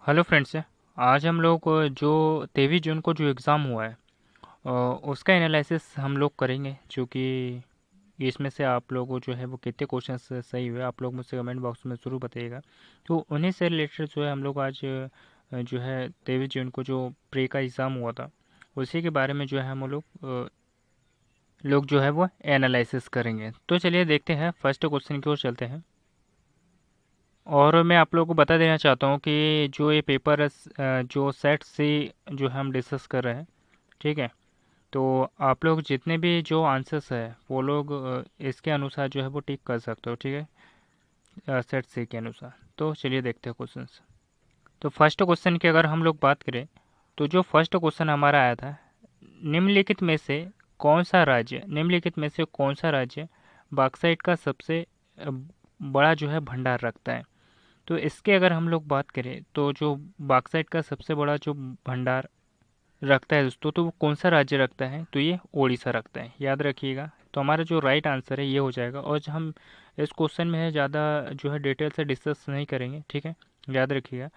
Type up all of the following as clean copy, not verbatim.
Hello friends. आज हम लोग जो 23 जून को जो एग्ज़ाम हुआ है अ, उसका एनालिसिस हम लोग करेंगे, जो कि इसमें से आप लोगों को जो है वो कितने क्वेश्चंस सही हुए आप लोग मुझसे कमेंट बॉक्स में ज़रूर बताइएगा। तो उन्हीं से रिलेटेड जो है हम लोग आज जो है 23 जून को जो प्री का एग्ज़ाम हुआ था उसी के बारे में जो है हम लोग जो है वो एनालिसिस करेंगे। तो चलिए देखते हैं, फर्स्ट क्वेश्चन की ओर चलते हैं। और मैं आप लोगों को बता देना चाहता हूँ कि जो ये पेपर जो सेट से जो हम डिस्कस कर रहे हैं, ठीक है। तो आप लोग जितने भी जो आंसर्स है वो लोग इसके अनुसार जो है वो टिक कर सकते हो, ठीक है, सेट सी के अनुसार। तो चलिए देखते हैं क्वेश्चंस। तो फर्स्ट क्वेश्चन की अगर हम लोग बात करें, तो जो फर्स्ट क्वेश्चन हमारा आया था, निम्नलिखित में से कौन सा राज्य बॉक्साइट का सबसे बड़ा जो है भंडार रखता है। तो इसके अगर हम लोग बात करें तो जो बॉक्साइट का सबसे बड़ा जो भंडार रखता है दोस्तों, तो वो कौन सा राज्य रखता है, तो ये ओडिशा रखता है, याद रखिएगा। तो हमारा जो राइट आंसर है ये हो जाएगा। और जो हम इस क्वेश्चन में है ज़्यादा जो है डिटेल से डिस्कस नहीं करेंगे, ठीक है, याद रखिएगा।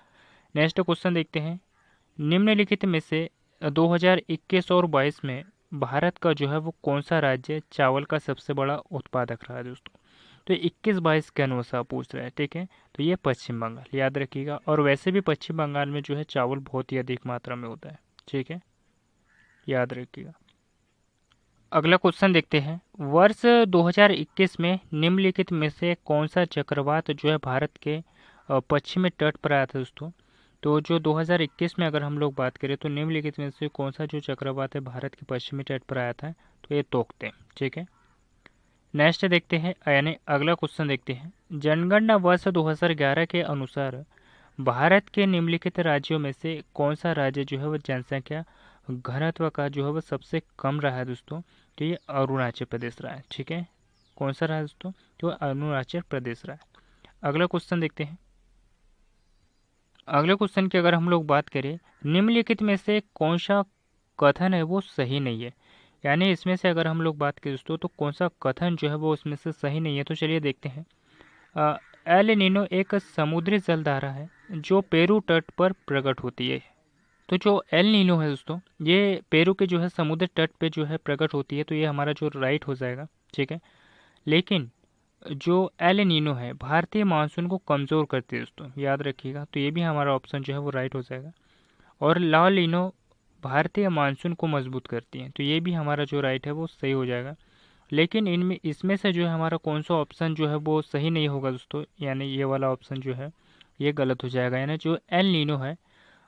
नेक्स्ट क्वेश्चन देखते हैं। निम्नलिखित में से 2021 और 22 में भारत का जो है वो कौन सा राज्य चावल का सबसे बड़ा उत्पादक रहा है दोस्तों। तो 21-22 के अनुसार पूछ रहा है, ठीक है। तो ये पश्चिम बंगाल, याद रखिएगा। और वैसे भी पश्चिम बंगाल में जो है चावल बहुत ही अधिक मात्रा में होता है, ठीक है, याद रखिएगा। अगला क्वेश्चन देखते हैं। वर्ष 2021 में निम्नलिखित में से कौन सा चक्रवात जो है भारत के पश्चिमी तट पर आया था दोस्तों। तो जो 2021 में अगर हम लोग बात करें तो निम्नलिखित में से कौन सा जो चक्रवात है भारत के पश्चिमी तट पर आया था, तो ये तोकते, ठीक है। नेक्स्ट देखते हैं, यानी अगला क्वेश्चन देखते हैं। जनगणना वर्ष 2011 के अनुसार भारत के निम्नलिखित राज्यों में से कौन सा राज्य जो है वो जनसंख्या घनत्व का जो है वो सबसे कम रहा है दोस्तों। तो ये अरुणाचल प्रदेश रहा है, ठीक है। कौन सा रहा है दोस्तों, तो अरुणाचल प्रदेश रहा है। अगला क्वेश्चन देखते हैं। अगले क्वेश्चन की अगर हम लोग बात करें, निम्नलिखित में से कौन सा कथन है वो सही नहीं है। यानी इसमें से अगर हम लोग बात करें दोस्तों, तो कौन सा कथन जो है वो उसमें से सही नहीं है। तो चलिए देखते हैं। अ, एल नीनो एक समुद्री जलधारा है जो पेरू तट पर प्रकट होती है। तो जो एल नीनो है दोस्तों, ये पेरू के जो है समुद्र तट पे जो है प्रकट होती है। तो ये हमारा जो राइट हो जाएगा, ठीक है। लेकिन जो एल नीनो है भारतीय मानसून को कमज़ोर करती है दोस्तों, याद रखिएगा। तो ये भी हमारा ऑप्शन जो है वो राइट हो जाएगा। और ला लीनो भारतीय मानसून को मजबूत करती है। तो ये भी हमारा जो राइट है वो सही हो जाएगा। लेकिन इनमें इसमें से जो है हमारा कौन सा ऑप्शन जो है वो सही नहीं होगा दोस्तों, यानी ये वाला ऑप्शन जो है ये गलत हो जाएगा। यानी जो एल नीनो है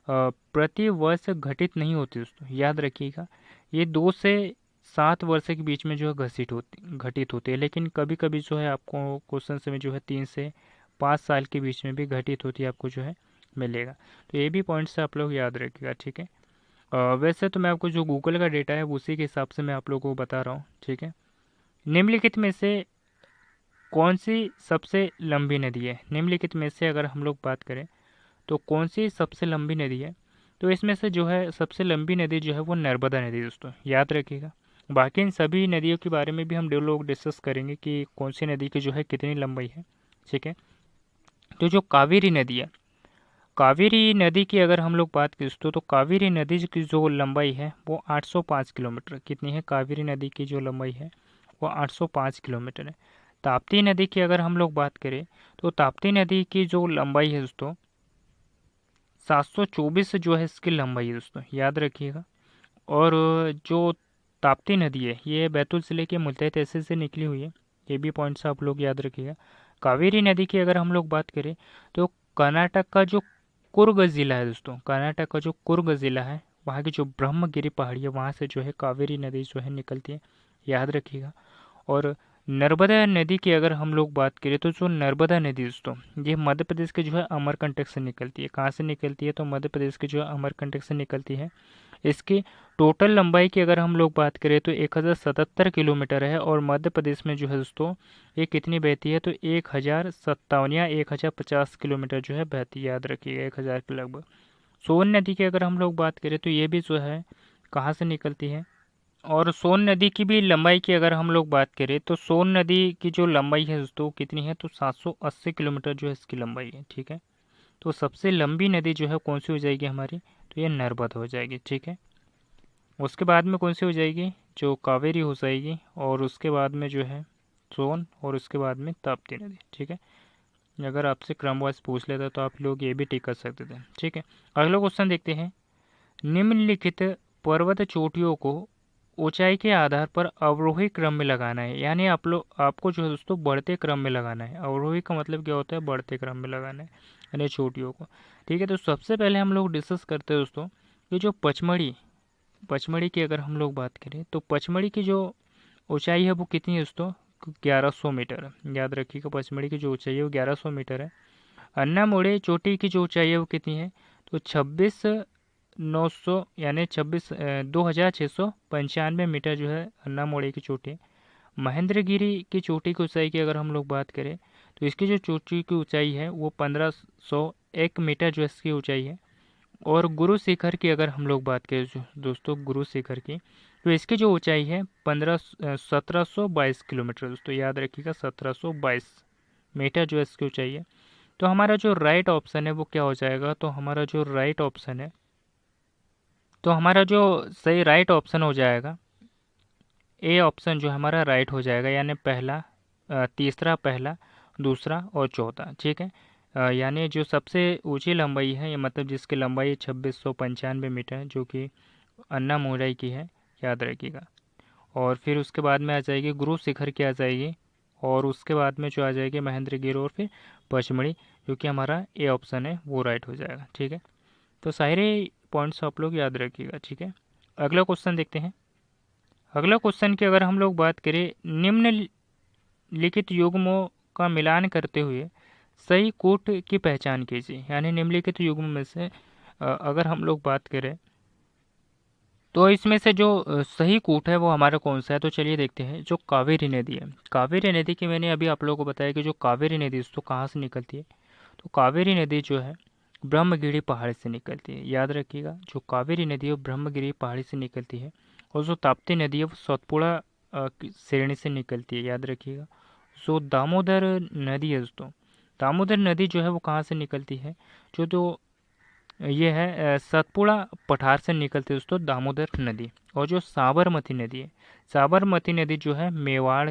प्रति वर्ष घटित नहीं होती दोस्तों, याद रखिएगा। ये 2 से 7 वर्ष के बीच में जो है घटित होती है। लेकिन कभी कभी जो है आपको क्वेश्चन में जो है 3 से 5 साल के बीच में भी घटित होती है, आपको जो है मिलेगा। तो ये भी पॉइंट्स आप लोग याद रखिएगा, ठीक है। वैसे तो मैं आपको जो गूगल का डेटा है उसी के हिसाब से मैं आप लोगों को बता रहा हूँ, ठीक है। निम्नलिखित में से कौन सी सबसे लंबी नदी है। निम्नलिखित में से अगर हम लोग बात करें तो कौन सी सबसे लंबी नदी है, तो इसमें से जो है सबसे लंबी नदी जो है वो नर्मदा नदी दोस्तों, याद रखिएगा। बाकी इन सभी नदियों के बारे में भी हम दो लोग डिस्कस करेंगे कि कौन सी नदी की जो है कितनी लंबाई है, ठीक है। तो जो कावेरी नदी है, कावेरी नदी की अगर हम लोग बात करें दोस्तों, तो कावेरी नदी की जो लंबाई है वो 805 किलोमीटर कितनी है। कावेरी नदी की जो लंबाई है वो 805 किलोमीटर है। ताप्ती नदी की अगर हम लोग बात करें तो ताप्ती नदी की जो लंबाई है दोस्तों 724 जो है इसकी लंबाई है दोस्तों, याद रखिएगा। और जो ताप्ती नदी है ये बैतूल जिले के मुल्ताई तहसील से निकली हुई है। ये भी पॉइंट्स आप लोग याद रखिएगा। कावेरी नदी की अगर हम लोग बात करें तो कर्नाटक का जो कुर्ग ज़िला है दोस्तों, कर्नाटक का जो कुर्ग ज़िला है वहाँ की जो ब्रह्मगिरी पहाड़ी है वहाँ से जो है कावेरी नदी जो है निकलती है, याद रखिएगा। और नर्मदा नदी की अगर हम लोग बात करें तो जो नर्मदा नदी दोस्तों ये मध्य प्रदेश के जो है अमरकंटक से निकलती है। कहाँ से निकलती है, तो मध्य प्रदेश के जो है अमरकंटक से निकलती है। इसकी टोटल लंबाई की अगर हम लोग बात करें तो 1077 किलोमीटर है। और मध्य प्रदेश में जो है दोस्तों ये कितनी बहती है, तो 1057 या 1050 किलोमीटर जो है बहती है, याद रखिएगा, 1000 के लगभग। सोन नदी की अगर हम लोग बात करें तो ये भी जो है कहाँ से निकलती है। और सोन नदी की भी लंबाई की अगर हम लोग बात करें तो सोन नदी की जो लंबाई है दोस्तों कितनी है, तो 780 किलोमीटर जो है इसकी लंबाई है, ठीक है। तो सबसे लंबी नदी जो है कौन सी हो जाएगी हमारी, तो ये नर्मदा हो जाएगी। ठीक है, उसके बाद में कौन सी हो जाएगी, जो कावेरी हो जाएगी, और उसके बाद में जो है सोन, और उसके बाद में ताप्ती नदी। ठीक है, अगर आपसे क्रम वाइज पूछ लेता तो आप लोग ये भी टिक कर सकते थे। ठीक है, अगला क्वेश्चन देखते हैं। निम्नलिखित पर्वत चोटियों को ऊंचाई के आधार पर अवरोही क्रम में लगाना है, यानी आपको जो है दोस्तों बढ़ते क्रम में लगाना है। अवरोही का मतलब क्या होता है, बढ़ते क्रम में लगाना है यानी चोटियों को। ठीक है, तो सबसे पहले हम लोग डिस्कस करते हैं दोस्तों कि जो पचमढ़ी की अगर हम लोग बात करें तो पचमढ़ी की जो ऊंचाई है वो कितनी है दोस्तों, 1100 मीटर है। याद रखिएगा, पचमढ़ी की जो ऊंचाई है वो 1100 मीटर है। अन्नामोड़े चोटी की जो ऊंचाई है वो कितनी है, तो 26,900 यानी 2,695 मीटर जो है अन्नामोड़े की चोटी है। महेंद्रगिरी की चोटी की ऊंचाई की अगर हम लोग बात करें तो इसकी जो चोटी की ऊंचाई है वो 1501 मीटर जो इसकी ऊंचाई है। और गुरु शिखर की अगर हम लोग बात करें दोस्तों, गुरु शिखर की, तो इसकी जो ऊंचाई है 1722 किलोमीटर दोस्तों। याद रखिएगा, 1722 मीटर जो इसकी ऊंचाई है। तो हमारा जो राइट ऑप्शन है वो क्या हो जाएगा, तो हमारा जो राइट ऑप्शन है, तो हमारा जो सही राइट ऑप्शन हो जाएगा, ए ऑप्शन जो हमारा राइट हो जाएगा, यानी पहला, तीसरा, पहला, दूसरा और चौथा। ठीक है, यानी जो सबसे ऊंची लंबाई है, ये मतलब जिसकी लंबाई 2695 मीटर है, जो कि अन्नामोड़ई की है, याद रखिएगा। और फिर उसके बाद में आ जाएगी गुरु शिखर की आ जाएगी, और उसके बाद में जो आ जाएगी महेंद्रगिरी, और फिर पचमढ़ी, जो कि हमारा ए ऑप्शन है वो राइट हो जाएगा। ठीक है, तो सारे पॉइंट्स आप लोग याद रखिएगा। ठीक है, अगला क्वेश्चन देखते हैं। अगला क्वेश्चन की अगर हम लोग बात करें, निम्नलिखित युग्मों का मिलान करते हुए सही कूट की पहचान कीजिए। यानी निम्नलिखित युग्म में से अगर हम लोग बात करें तो इसमें से जो सही कूट है वो हमारा कौन सा है, तो चलिए देखते हैं। जो कावेरी नदी है, कावेरी नदी की मैंने अभी आप लोगों को बताया कि जो कावेरी नदी दोस्तों कहाँ से निकलती है, तो कावेरी नदी जो है ब्रह्मगिरी पहाड़ से निकलती है। याद रखिएगा, जो कावेरी नदी है वो ब्रह्मगिरी पहाड़ी से निकलती है। और जो ताप्ती नदी है वो सतपुड़ा की श्रेणी से निकलती है। याद रखिएगा, जो दामोदर नदी है दोस्तों, दामोदर नदी जो है वो कहाँ से निकलती है, जो ये है सतपुड़ा पठार से निकलती है दोस्तों दामोदर नदी। और जो साबरमती नदी है, साबरमती नदी जो है मेवाड़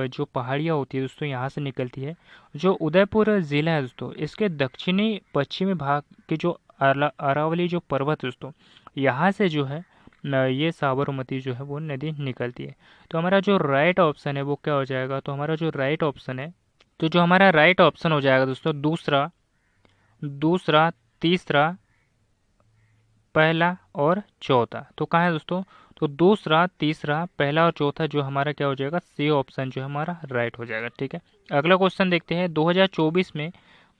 जो पहाड़ियाँ होती है दोस्तों यहाँ से निकलती है। जो उदयपुर ज़िला है दोस्तों, इसके दक्षिणी पश्चिमी भाग के जो अरावली जो पर्वत है दोस्तों, यहाँ से जो है ये साबरमती जो है वो नदी निकलती है। तो हमारा जो राइट ऑप्शन है वो क्या हो जाएगा, तो हमारा जो राइट ऑप्शन है, तो जो हमारा राइट ऑप्शन हो जाएगा दोस्तों दूसरा, दूसरा, तीसरा, पहला और चौथा। तो कहाँ है दोस्तों, तो दूसरा, तीसरा, पहला और चौथा जो हमारा क्या हो जाएगा, सी ऑप्शन जो है हमारा राइट हो जाएगा। ठीक है, अगला क्वेश्चन देखते हैं। 2024 में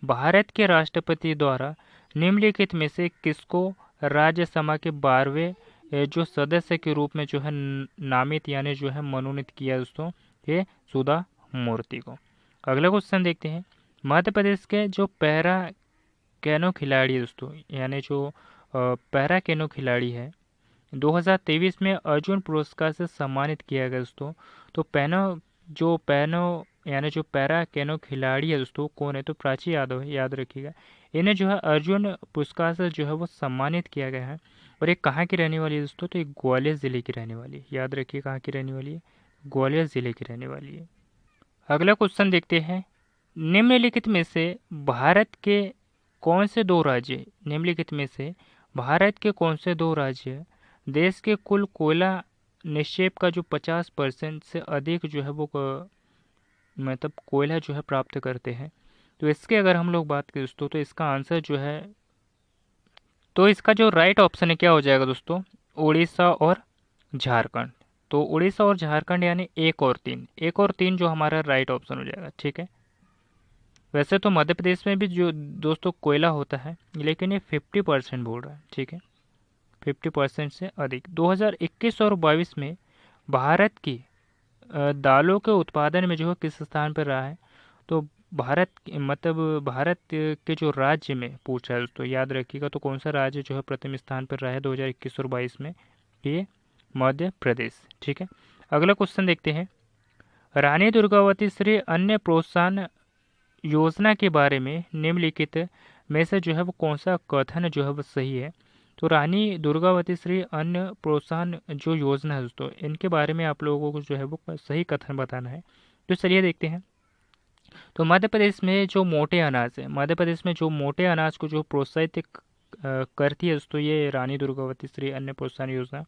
भारत के राष्ट्रपति द्वारा निम्नलिखित में से किसको राज्यसभा के 12वें जो सदस्य के रूप में जो है नामित यानी जो है मनोनीत किया दोस्तों, ये सुधा मूर्ति को। अगला क्वेश्चन देखते हैं। मध्य प्रदेश के जो पैरा कैनो खिलाड़ी दोस्तों, यानी जो पैरा कैनो खिलाड़ी है, 2023 में अर्जुन पुरस्कार से सम्मानित किया गया दोस्तों। तो पैनो यानी जो पैरा कैनो खिलाड़ी है दोस्तों कौन है, तो प्राची यादव है। याद रखिएगा, इन्हें जो है अर्जुन पुरस्कार से जो है वो सम्मानित किया गया है। और ये कहाँ की रहने वाली है दोस्तों, तो ये ग्वालियर ज़िले की रहने वाली है। याद रखिए कहाँ की रहने वाली है, ग्वालियर ज़िले की रहने वाली है। अगला क्वेश्चन देखते हैं। निम्नलिखित में से भारत के कौन से दो राज्य, निम्नलिखित में से भारत के कौन से दो राज्य देश के कुल कोयला निक्षेप का जो 50% से अधिक जो है वो मतलब कोयला जो है प्राप्त करते हैं। तो इसके अगर हम लोग बात करें दोस्तों, तो इसका आंसर जो है, तो इसका जो राइट ऑप्शन है क्या हो जाएगा दोस्तों, उड़ीसा और झारखंड। तो उड़ीसा और झारखंड यानी 1 और 3 जो हमारा राइट ऑप्शन हो जाएगा। ठीक है, वैसे तो मध्य प्रदेश में भी जो दोस्तों कोयला होता है, लेकिन ये 50% बोल रहा है। ठीक है, 50% से अधिक। 2021 और 22 में भारत की दालों के उत्पादन में जो है किस स्थान पर रहा है, तो भारत के जो राज्य में पूछा है दोस्तों, याद रखिएगा, तो कौन सा राज्य जो है प्रथम स्थान पर रहा है 2021 और 22 में, ये मध्य प्रदेश। ठीक है, अगला क्वेश्चन देखते हैं। रानी दुर्गावती श्री अन्य प्रोत्साहन योजना के बारे में निम्नलिखित में से जो है वो कौन सा कथन जो है वो सही है। तो रानी दुर्गावती श्री अन्न प्रोत्साहन जो योजना है दोस्तों, इनके बारे में आप लोगों को जो है वो सही कथन बताना है। तो चलिए देखते हैं। तो मध्य प्रदेश में जो मोटे अनाज है, मध्य प्रदेश में जो मोटे अनाज को जो प्रोत्साहित करती है दोस्तों, ये रानी दुर्गावती श्री अन्न प्रोत्साहन योजना,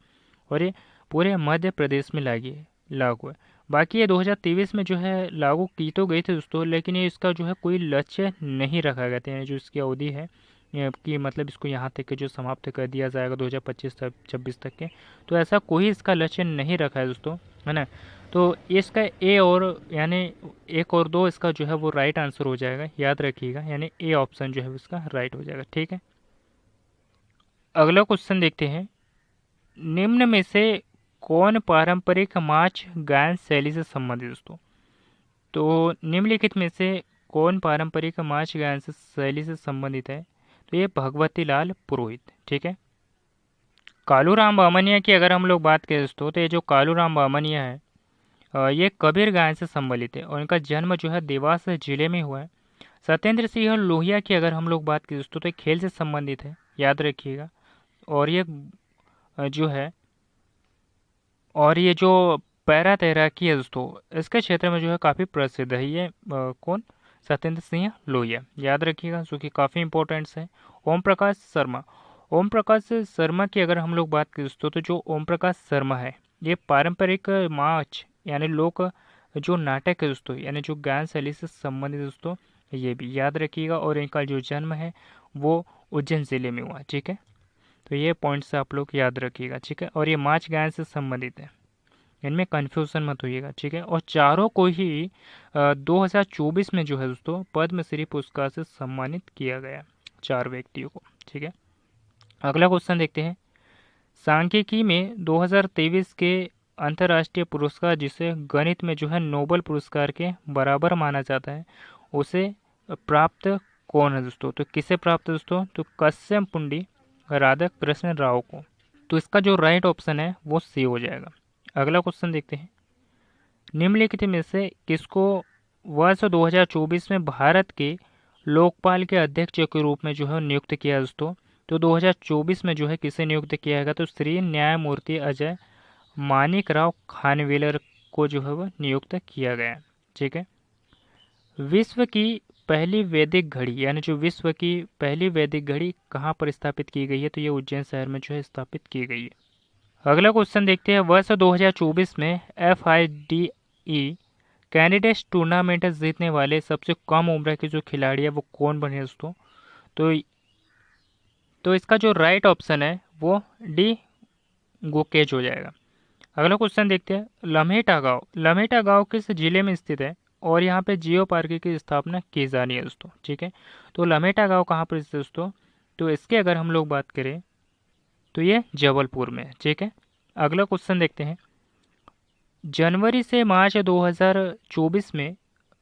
और ये पूरे मध्य प्रदेश में लागू है। बाकी ये 2023 में जो है लागू की तो गई थी दोस्तों, लेकिन ये इसका जो है कोई लक्ष्य नहीं रखा गया था, यानी जो इसकी अवधि है कि मतलब इसको यहाँ तक के जो समाप्त कर दिया जाएगा 2025-26 तक के, तो ऐसा कोई इसका लक्ष्य नहीं रखा है दोस्तों, है ना। तो इसका ए और यानी 1 और 2 इसका जो है वो राइट आंसर हो जाएगा, याद रखिएगा, यानी ए ऑप्शन जो है इसका राइट हो जाएगा। ठीक है, अगला क्वेश्चन देखते हैं। निम्न में से कौन पारंपरिक नाच गायन शैली से संबंधित दोस्तों? तो निम्नलिखित में से कौन पारंपरिक नाच गायन से शैली से संबंधित है? तो ये भगवती लाल पुरोहित। ठीक है, कालूराम बामनिया की अगर हम लोग बात करें दोस्तों, तो ये जो कालूराम बामनिया है ये कबीर गायन से संबंधित है, और इनका जन्म जो है देवास जिले में हुआ है। सत्येंद्र सिंह लोहिया की अगर हम लोग बात करें दोस्तों, तो ये खेल से संबंधित है, याद रखिएगा। और ये जो है, और ये जो पैरा तैराकी है दोस्तों, इसके क्षेत्र में जो है काफ़ी प्रसिद्ध है ये कौन? सत्येंद्र सिंह लोहिया, याद रखिएगा, जो कि काफ़ी इंपॉर्टेंट्स है। ओम प्रकाश शर्मा, ओम प्रकाश शर्मा की अगर हम लोग बात करें दोस्तों, तो जो ओम प्रकाश शर्मा है ये पारंपरिक नाच यानी लोक जो नाटक है दोस्तों, यानी जो गायन शैली से संबंधित दोस्तों, ये भी याद रखिएगा। और इनका जो जन्म है वो उज्जैन जिले में हुआ। ठीक है, तो ये पॉइंट्स आप लोग याद रखिएगा। ठीक है, और ये नाच गायन से संबंधित है, इनमें कन्फ्यूज़न मत होइएगा। ठीक है, और चारों को ही 2024 में जो है दोस्तों पद्मश्री पुरस्कार से सम्मानित किया गया, 4 व्यक्तियों को। ठीक है, अगला क्वेश्चन देखते हैं। सांख्यिकी में 2023 के अंतर्राष्ट्रीय पुरस्कार, जिसे गणित में जो है नोबेल पुरस्कार के बराबर माना जाता है, उसे प्राप्त कौन है दोस्तों? तो किसे प्राप्त है दोस्तों? तो कश्यप पुंडी राधा कृष्ण राव को। तो इसका जो राइट ऑप्शन है वो सी हो जाएगा। अगला क्वेश्चन देखते हैं। निम्नलिखित में से किसको वर्ष 2024 में भारत के लोकपाल के अध्यक्ष के रूप में जो है नियुक्त किया दोस्तों? तो 2024 में जो है किसे नियुक्त किया गया? तो श्री न्यायमूर्ति अजय मानिक राव खानविलर को जो है वह नियुक्त किया गया। ठीक है, विश्व की पहली वैदिक घड़ी, यानी जो विश्व की पहली वैदिक घड़ी कहाँ पर स्थापित की गई है? तो ये उज्जैन शहर में जो है स्थापित की गई है। अगला क्वेश्चन देखते हैं। वर्ष 2024 में FIDE कैंडिडेट्स टूर्नामेंट जीतने वाले सबसे कम उम्र के जो खिलाड़ी है वो कौन बने दोस्तों? तो इसका जो राइट ऑप्शन है वो डी गोकेज हो जाएगा। अगला क्वेश्चन देखते हैं। लम्हेटा गांव, लम्हेटा गांव किस जिले में स्थित है और यहाँ पे जियो पार्क की स्थापना की जा रही है दोस्तों? ठीक है, तो लम्हेटा गांव कहाँ पर स्थित है दोस्तों? तो इसके अगर हम लोग बात करें तो ये जबलपुर में है। ठीक है, अगला क्वेश्चन देखते हैं। जनवरी से मार्च 2024 में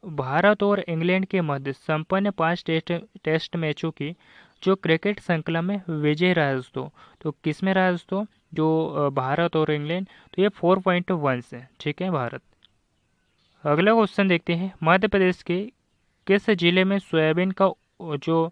भारत और इंग्लैंड के मध्य संपन्न 5 टेस्ट मैचों की जो क्रिकेट श्रृंखला में विजय रहा है दोस्तों, तो किस में रहा है दोस्तों? जो भारत और इंग्लैंड, तो ये 4.1 से। ठीक है, भारत। अगला क्वेश्चन देखते हैं। मध्य प्रदेश के किस जिले में सोयाबीन का जो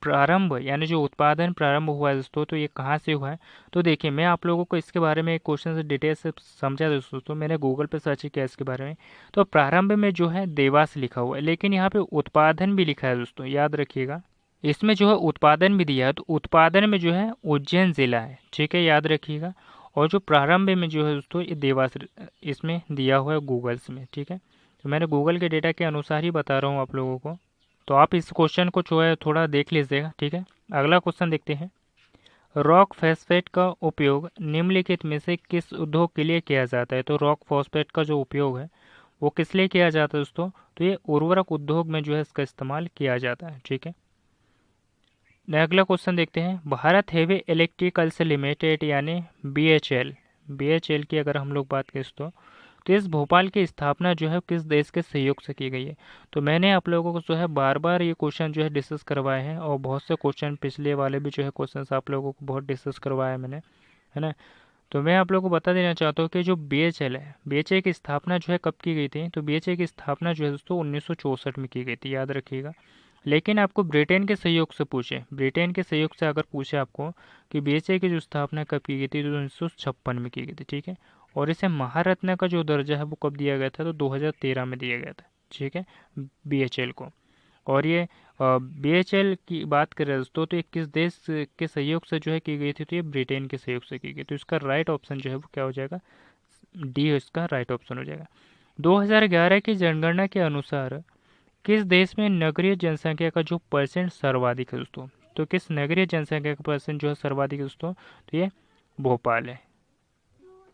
प्रारंभ यानी जो उत्पादन प्रारंभ हुआ है दोस्तों, तो ये कहाँ से हुआ है? तो देखिए, मैं आप लोगों को इसके बारे में एक क्वेश्चन से डिटेल से समझा दोस्तों, मैंने गूगल पे सर्च किया इसके बारे में। तो प्रारंभ में जो है देवास लिखा हुआ है, लेकिन यहाँ पे उत्पादन भी लिखा है दोस्तों, याद रखिएगा। इसमें जो है उत्पादन भी दिया है, तो उत्पादन में जो है उज्जैन जिला है। ठीक है, याद रखिएगा। और जो प्रारंभ में जो है दोस्तों ये देवास इसमें दिया हुआ है गूगल्स में। ठीक है, तो मैंने गूगल के डेटा के अनुसार ही बता रहा हूँ आप लोगों को, तो आप इस क्वेश्चन को जो है थोड़ा देख लीजिएगा। ठीक है, अगला क्वेश्चन देखते हैं। रॉक फॉस्फेट का उपयोग निम्नलिखित में से किस उद्योग के लिए किया जाता है? तो रॉक फॉस्फेट का जो उपयोग है वो किस लिए किया जाता है दोस्तों? तो ये उर्वरक उद्योग में जो है इसका इस्तेमाल किया जाता है। ठीक है, अगला क्वेश्चन देखते हैं। भारत हेवी इलेक्ट्रिकल्स लिमिटेड यानी BHEL की अगर हम लोग बात करें तो इस भोपाल की स्थापना जो है किस देश के सहयोग से की गई है? तो मैंने आप लोगों को जो है बार बार ये क्वेश्चन जो है डिस्कस करवाए हैं, और बहुत से क्वेश्चन पिछले वाले भी जो है क्वेश्चन आप लोगों को बहुत डिस्कस करवाए हैं मैंने, है ना। तो मैं आप लोगों को बता देना चाहता हूँ कि जो बीएचएल है, बीएचए की स्थापना जो है कब की गई थी, तो बीएचए की स्थापना जो है दोस्तों 1964 में की गई थी, याद रखिएगा। लेकिन आपको ब्रिटेन के सहयोग से पूछे, ब्रिटेन के सहयोग से अगर पूछे आपको कि बीएचए की जो स्थापना कब की गई थी, तो 1956 में की गई थी, ठीक है। और इसे महारत्न का जो दर्जा है वो कब दिया गया था, तो 2013 में दिया गया था, ठीक है, बीएचएल को। और ये बीएचएल की बात करें दोस्तों, तो ये किस देश के सहयोग से जो है की गई थी, तो ये ब्रिटेन के सहयोग से की गई। तो इसका राइट ऑप्शन जो है वो क्या हो जाएगा, डी इसका राइट ऑप्शन हो जाएगा। 2011 की जनगणना के अनुसार किस देश में नगरीय जनसंख्या का जो परसेंट सर्वाधिक है दोस्तों, तो किस नगरीय जनसंख्या का परसेंट जो है सर्वाधिक है दोस्तों, तो ये भोपाल है।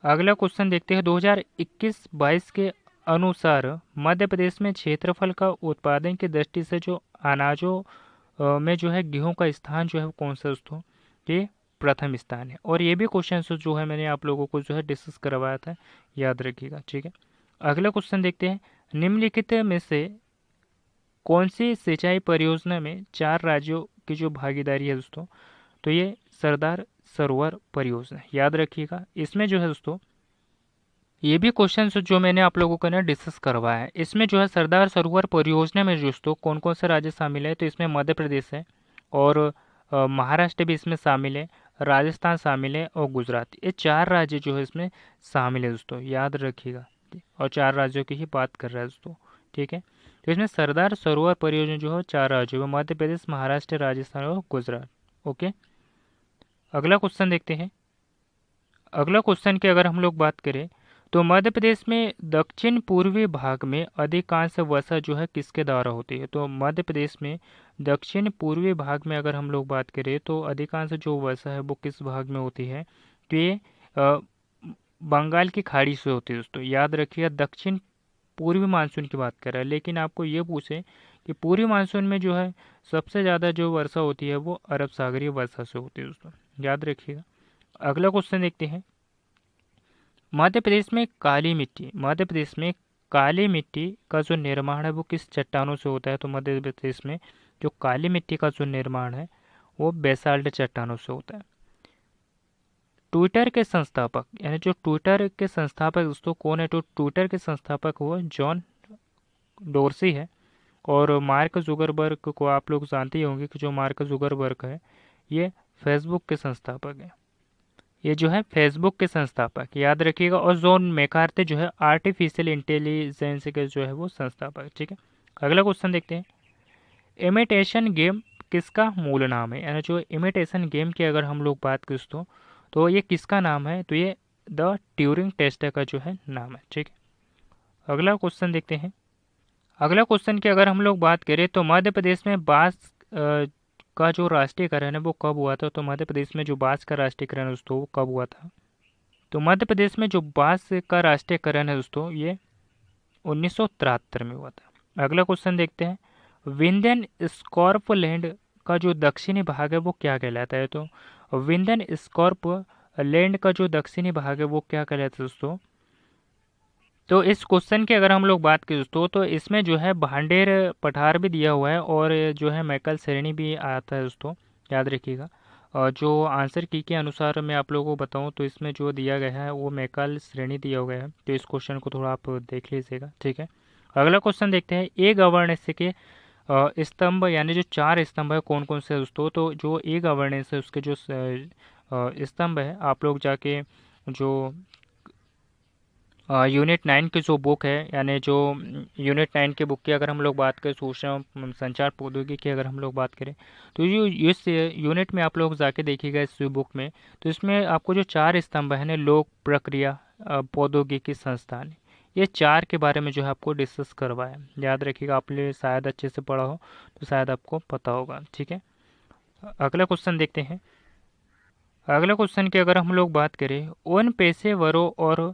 अगला क्वेश्चन देखते हैं। 2021-22 के अनुसार मध्य प्रदेश में क्षेत्रफल का उत्पादन की दृष्टि से जो अनाजों में जो है गेहूं का स्थान जो है वो कौन सा दोस्तों, ये प्रथम स्थान है। और ये भी क्वेश्चन जो है मैंने आप लोगों को जो है डिस्कस करवाया था, याद रखिएगा, ठीक है। अगला क्वेश्चन देखते हैं। निम्नलिखित में से कौन सी सिंचाई परियोजना में 4 राज्यों की जो भागीदारी है दोस्तों, तो ये सरदार सरोवर परियोजना, याद रखिएगा। इसमें जो है दोस्तों ये भी क्वेश्चन जो मैंने आप लोगों को ना डिस्कस करवाया है, इसमें जो है सरदार सरोवर परियोजना में दोस्तों कौन कौन से राज्य शामिल है, तो इसमें मध्य प्रदेश है, और महाराष्ट्र भी इसमें शामिल है, राजस्थान शामिल है, और गुजरात। ये 4 राज्य जो है इसमें शामिल है दोस्तों, याद रखिएगा। और 4 राज्यों की ही बात कर रहा है दोस्तों, ठीक है। तो इसमें सरदार सरोवर परियोजना जो है 4 राज्यों में, मध्य प्रदेश, महाराष्ट्र, राजस्थान और गुजरात। ओके, अगला क्वेश्चन देखते हैं। अगला क्वेश्चन की अगर हम लोग बात करें, तो मध्य प्रदेश में दक्षिण पूर्वी भाग में अधिकांश वर्षा जो है किसके द्वारा होती है, तो मध्य प्रदेश में दक्षिण पूर्वी भाग में अगर हम लोग बात करें तो अधिकांश जो वर्षा है वो किस भाग में होती है, तो ये बंगाल की खाड़ी से होती है दोस्तों, याद रखिएगा। दक्षिण पूर्वी मानसून की बात कर रहा है, लेकिन आपको ये पूछे कि पूर्वी मानसून में जो है सबसे ज़्यादा जो वर्षा होती है वो अरब सागरीय वर्षा से होती है दोस्तों, याद रखिएगा। अगला क्वेश्चन देखते हैं। मध्य प्रदेश में काली मिट्टी, मध्य प्रदेश में काली मिट्टी का जो निर्माण है वो किस चट्टानों से होता है, तो मध्य प्रदेश में जो काली मिट्टी का जो निर्माण है वो बेसाल्ट चट्टानों से होता है। ट्विटर के संस्थापक, यानी जो ट्विटर के संस्थापक दोस्तों कौन है, तो ट्विटर के संस्थापक वो जॉन डोरसी है। और मार्क जुगरबर्ग को आप लोग जानते ही होंगे कि जो मार्क जुगरबर्ग है ये फेसबुक के संस्थापक है, ये जो है फेसबुक के संस्थापक, याद रखिएगा। और जॉन मैकार्थे जो है आर्टिफिशियल इंटेलिजेंस के जो है वो संस्थापक, ठीक है। अगला क्वेश्चन देखते हैं। इमिटेशन गेम किसका मूल नाम है, यानी जो इमिटेशन गेम की अगर हम लोग बात करें तो ये किसका नाम है, तो ये द ट्यूरिंग टेस्ट का जो है नाम है, ठीक है। अगला क्वेश्चन देखते हैं। अगला क्वेश्चन की अगर हम लोग बात करें तो मध्य प्रदेश में बांस का जो राष्ट्रीयकरण है वो कब हुआ था, तो मध्य प्रदेश में जो बांस का राष्ट्रीयकरण है दोस्तों वो कब हुआ था, तो मध्य प्रदेश में जो बांस का राष्ट्रीयकरण है दोस्तों ये 1973 में हुआ था। अगला क्वेश्चन देखते हैं। विंध्यन स्कॉर्पलैंड का जो दक्षिणी भाग है वो क्या कहलाता है, तो विंध्यन स्कॉर्पलैंड का जो दक्षिणी भाग है वो क्या कहलाता है दोस्तों, तो इस क्वेश्चन की अगर हम लोग बात करें दोस्तों तो इसमें जो है भांडेर पठार भी दिया हुआ है, और जो है मैकल श्रेणी भी आता है दोस्तों, याद रखिएगा। और जो आंसर की के अनुसार मैं आप लोगों को बताऊं तो इसमें जो दिया गया है वो मैकल श्रेणी दिया हुआ है, तो इस क्वेश्चन को थोड़ा आप देख लीजिएगा, ठीक है। अगला क्वेश्चन देखते हैं। ए गवर्नेंस के स्तंभ, यानी जो 4 स्तंभ है कौन कौन से दोस्तों, तो जो ए गवर्नेंस है उसके जो स्तंभ है आप लोग जाके जो यूनिट 9 की जो बुक है, यानी जो यूनिट 9 की बुक की अगर हम लोग बात करें, सूचना संचार प्रौद्योगिकी की अगर हम लोग बात करें, तो ये इस यूनिट में आप लोग जाके देखिएगा इस बुक में, तो इसमें आपको जो 4 स्तंभ है ना, लोक, प्रक्रिया, प्रौद्योगिकी, संस्थान, ये 4 के बारे में जो है आपको डिस्कस करवाया, याद रखिएगा। आपने शायद अच्छे से पढ़ा हो तो शायद आपको पता होगा, ठीक है। अगला क्वेश्चन देखते हैं। अगला क्वेश्चन की अगर हम लोग बात करें, उन पेशेवरों और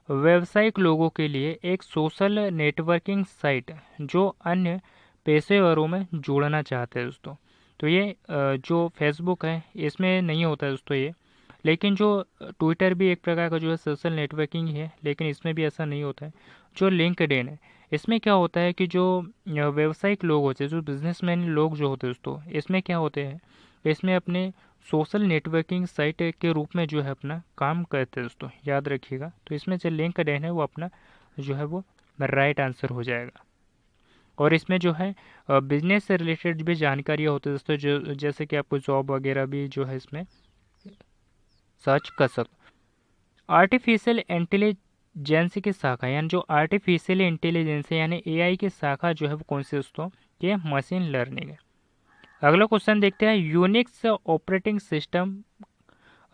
व्यावसायिक लोगों के लिए एक सोशल नेटवर्किंग साइट जो अन्य पेशेवरों में जुड़ना चाहते हैं दोस्तों, तो ये जो फेसबुक है इसमें नहीं होता है दोस्तों ये, लेकिन जो ट्विटर भी एक प्रकार का जो है सोशल नेटवर्किंग ही है, लेकिन इसमें भी ऐसा नहीं होता है। जो लिंक्डइन है इसमें क्या होता है कि जो व्यावसायिक लोग होते हैं, जो बिजनेसमैन लोग जो होते हैं दोस्तों, इसमें क्या होते हैं, इसमें अपने सोशल नेटवर्किंग साइट के रूप में जो है अपना काम करते हैं दोस्तों, याद रखिएगा। तो इसमें जो लिंक्डइन है वो अपना जो है वो राइट आंसर हो जाएगा। और इसमें जो है बिजनेस से रिलेटेड भी जानकारियाँ होती है दोस्तों, जो जैसे कि आपको जॉब वगैरह भी जो है इसमें सर्च कर सकते। आर्टिफिशियल इंटेलिजेंस की शाखा, यानी जो आर्टिफिशियल इंटेलिजेंस है यानी एआई की शाखा जो है वो कौन सी दोस्तों, ये मशीन लर्निंग है। अगला क्वेश्चन देखते हैं, यूनिक्स ऑपरेटिंग सिस्टम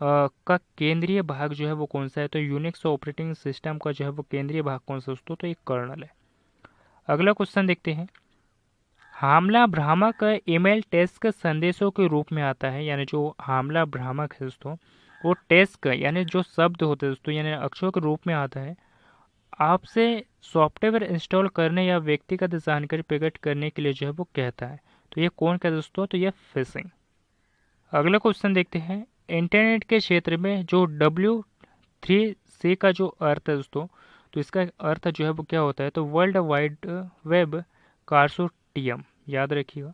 का केंद्रीय भाग जो है वो कौन सा है। तो यूनिक्स ऑपरेटिंग सिस्टम का जो है वो केंद्रीय भाग कौन सा दोस्तों, तो ये कर्नल है। अगला क्वेश्चन देखते हैं, हामला भ्रामक ईमेल टेस्ट संदेशों के रूप में आता है, यानी जो हामला भ्रामक है दोस्तों वो टेस्ट यानी जो शब्द होते हैं दोस्तों यानी अक्षरों के रूप में आता है, आपसे सॉफ्टवेयर इंस्टॉल करने या व्यक्तिगत जानकारी प्रकट करने के लिए जो है वो कहता है। तो ये कौन कहता है दोस्तों, तो ये फिशिंग। अगला क्वेश्चन देखते हैं, इंटरनेट के क्षेत्र में जो W3C का जो अर्थ है दोस्तों, तो इसका अर्थ जो है वो क्या होता है, तो वर्ल्ड वाइड वेब कंसोर्टियम, याद रखिएगा।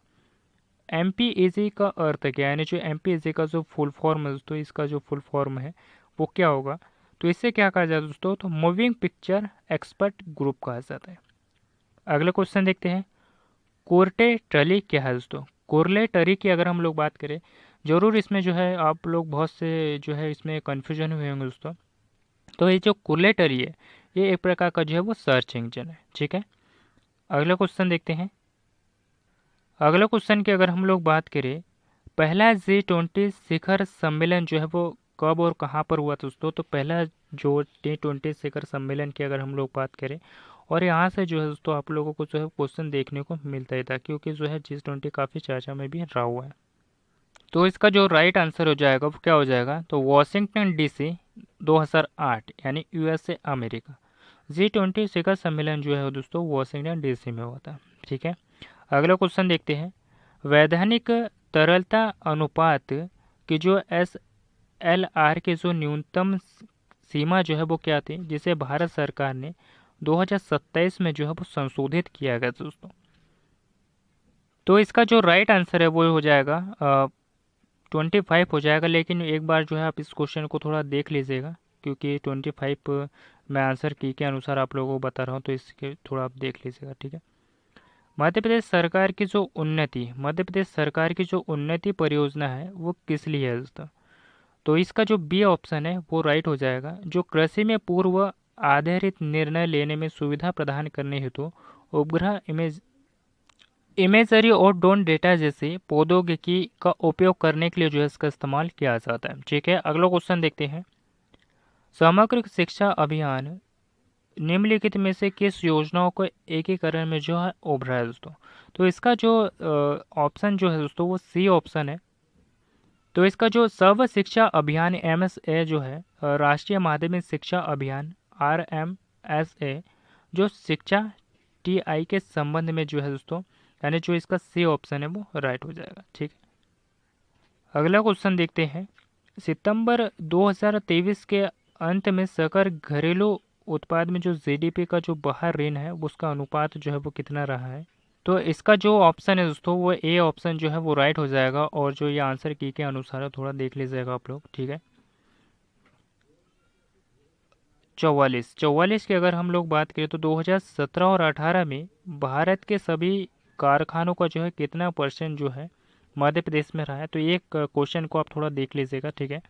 MPAG का अर्थ क्या है, यानी जो MPAG का जो फुल फॉर्म है दोस्तों, इसका जो फुल फॉर्म है वो क्या होगा, तो इससे क्या कहा जाता है दोस्तों, तो मूविंग पिक्चर एक्सपर्ट ग्रुप कहा जाता है। अगला क्वेश्चन देखते हैं, कोर्टेटली क्या है दोस्तों। कोर्लेटरी की अगर हम लोग बात करें, जरूर इसमें जो है आप लोग बहुत से जो है इसमें कन्फ्यूजन हुए होंगे दोस्तों। तो ये जो कोर्लेटरी है ये एक प्रकार का जो है वो सर्च इंजन है, ठीक है। अगला क्वेश्चन देखते हैं, अगला क्वेश्चन की अगर हम लोग बात करें, पहला G20 शिखर सम्मेलन जो है वो कब और कहाँ पर हुआ दोस्तों। तो पहला जो G20 शिखर सम्मेलन की अगर हम लोग बात करें, और यहाँ से जो है दोस्तों आप लोगों को जो है क्वेश्चन देखने को मिलता ही था, क्योंकि जो है G20 काफ़ी चर्चा में भी रहा हुआ है। तो इसका जो राइट आंसर हो जाएगा वो क्या हो जाएगा, तो वॉशिंगटन DC 2008, यानी USA अमेरिका। G20 शिखर सम्मेलन जो है दोस्तों वॉशिंगटन DC में हुआ था, ठीक है। अगला क्वेश्चन देखते हैं, वैधानिक तरलता अनुपात की जो SLR की जो न्यूनतम सीमा जो है वो क्या थी, जिसे भारत सरकार ने 2027 में जो है वो संशोधित किया गया दोस्तों। तो इसका जो राइट आंसर है वो हो जाएगा 25 हो जाएगा। लेकिन एक बार जो है आप इस क्वेश्चन को थोड़ा देख लीजिएगा, क्योंकि 25 मैं आंसर की के अनुसार आप लोगों को बता रहा हूँ, तो इसके थोड़ा आप देख लीजिएगा, ठीक है। मध्य प्रदेश सरकार की जो उन्नति, मध्य प्रदेश सरकार की जो उन्नति परियोजना है वो किस लिए है दोस्तों। तो इसका जो बी ऑप्शन है वो राइट हो जाएगा, जो कृषि में पूर्व आधारित निर्णय लेने में सुविधा प्रदान करने हेतु उपग्रह इमेजरी और ड्रोन डेटा जैसे प्रौद्योगिकी का उपयोग करने के लिए जो है इसका इस्तेमाल किया जाता है, ठीक है। अगला क्वेश्चन देखते हैं, समग्र शिक्षा अभियान निम्नलिखित में से किस योजनाओं को एकीकरण में जो है उभरा है दोस्तों। तो इसका जो ऑप्शन जो है दोस्तों वो सी ऑप्शन है। तो इसका जो सर्व शिक्षा अभियान MSA जो है, राष्ट्रीय माध्यमिक शिक्षा अभियान RMSA, जो शिक्षा TI के संबंध में जो है दोस्तों, यानी जो इसका सी ऑप्शन है वो राइट हो जाएगा, ठीक है। अगला क्वेश्चन देखते हैं, सितंबर 2023 के अंत में सकल घरेलू उत्पाद में जो GDP का जो बाहर ऋण है उसका अनुपात जो है वो कितना रहा है। तो इसका जो ऑप्शन है दोस्तों वो ए ऑप्शन जो है वो राइट हो जाएगा, और जो ये आंसर की के अनुसार है थोड़ा देख लीजिएगा आप लोग, ठीक है। 44 की अगर हम लोग बात करें, तो 2017 और 18 में भारत के सभी कारखानों का जो है कितना % जो है मध्य प्रदेश में रहा है। तो एक क्वेश्चन को आप थोड़ा देख लीजिएगा, ठीक है।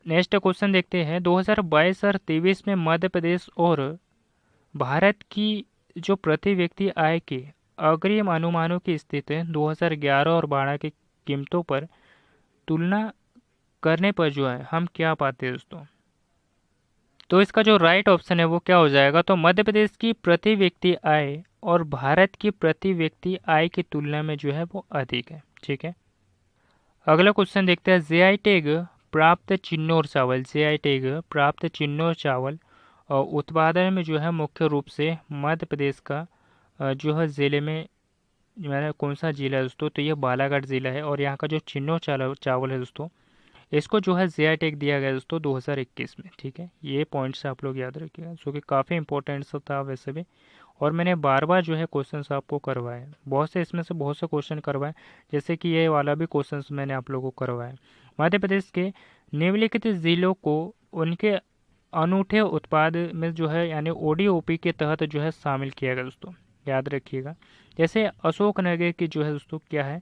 नेक्स्ट क्वेश्चन देखते हैं, 2022 और 23 में मध्य प्रदेश और भारत की जो प्रति व्यक्ति आय के अग्रिम अनुमानों की स्थिति 2011 और 12 की कीमतों पर तुलना करने पर जो है हम क्या पाते हैं दोस्तों। तो इसका जो राइट ऑप्शन है वो क्या हो जाएगा, तो मध्य प्रदेश की प्रति व्यक्ति आय और भारत की प्रति व्यक्ति आय की तुलना में जो है वो अधिक है, ठीक है। अगला क्वेश्चन देखते हैं, GI टैग प्राप्त चिन्नौर चावल, GI टैग प्राप्त चिन्नौर चावल उत्पादन में जो है मुख्य रूप से मध्य प्रदेश का जो है ज़िले में, मैंने कौन सा ज़िला है दोस्तों, तो ये बालाघाट ज़िला है। और यहाँ का जो चिन्नौर चावल है दोस्तों, इसको जो है जीआई टैग दिया गया दोस्तों 2021 में। ठीक है, ये पॉइंट्स आप लोग याद रखिएगा, जो कि काफ़ी इंपॉर्टेंट सा था वैसे भी, और मैंने बार बार जो है क्वेश्चंस आपको करवाए, बहुत से इसमें से बहुत से क्वेश्चन करवाए, जैसे कि ये वाला भी क्वेश्चंस मैंने आप लोगों को करवाया। मध्य प्रदेश के निम्नलिखित जिलों को उनके अनूठे उत्पाद में जो है यानी ओडीओपी के तहत जो है शामिल किया गया दोस्तों, याद रखिएगा। जैसे अशोकनगर की जो है दोस्तों क्या है,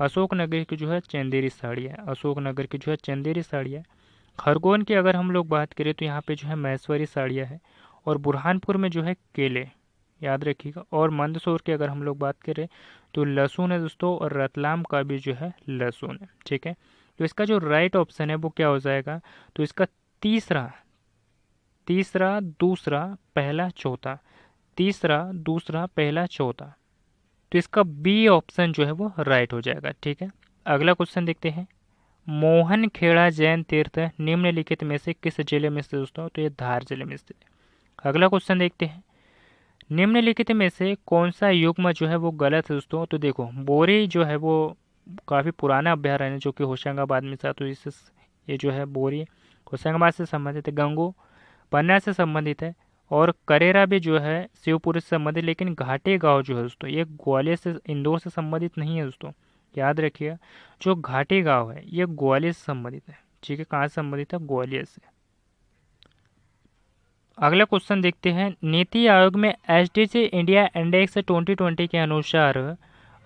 अशोकनगर की जो है चंदेरी साड़ियाँ, अशोकनगर की जो है चंदेरी साड़ियाँ। खरगोन की अगर हम लोग बात करें तो यहाँ पे जो है महेश्वरी साड़ियाँ है, और बुरहानपुर में जो है केले, याद रखिएगा। और मंदसौर की अगर हम लोग बात करें तो लहसुन है दोस्तों, और रतलाम का भी जो है लहसुन है। ठीक है, तो इसका जो राइट ऑप्शन है वो क्या हो जाएगा, तो इसका तीसरा तीसरा दूसरा पहला चौथा, तीसरा दूसरा पहला चौथा, तो इसका बी ऑप्शन जो है वो राइट हो जाएगा। ठीक है, अगला क्वेश्चन देखते हैं। मोहन खेड़ा जैन तीर्थ निम्नलिखित में से किस जिले में स्थित दोस्तों, तो ये धार जिले में स्थित है। अगला क्वेश्चन देखते हैं। निम्नलिखित में से कौन सा युग्म जो है वो गलत है दोस्तों, तो देखो बोरी जो है वो काफ़ी पुराना अभ्यारण्य जो कि होशंगाबाद में था, तो इससे ये जो है बोरी होशंगाबाद से संबंधित है, गंगो पन्ना से संबंधित है, और करेरा भी जो है शिवपुरी से संबंधित। लेकिन घाटी गांव जो है दोस्तों ये ग्वालियर से इंदौर से संबंधित नहीं है दोस्तों, याद रखिएगा। जो घाटी गांव है ये ग्वालियर से संबंधित है। ठीक है, कहाँ से संबंधित है, ग्वालियर से। अगला क्वेश्चन देखते हैं। नीति आयोग में एचडीसी इंडिया इंडेक्स 2020 के अनुसार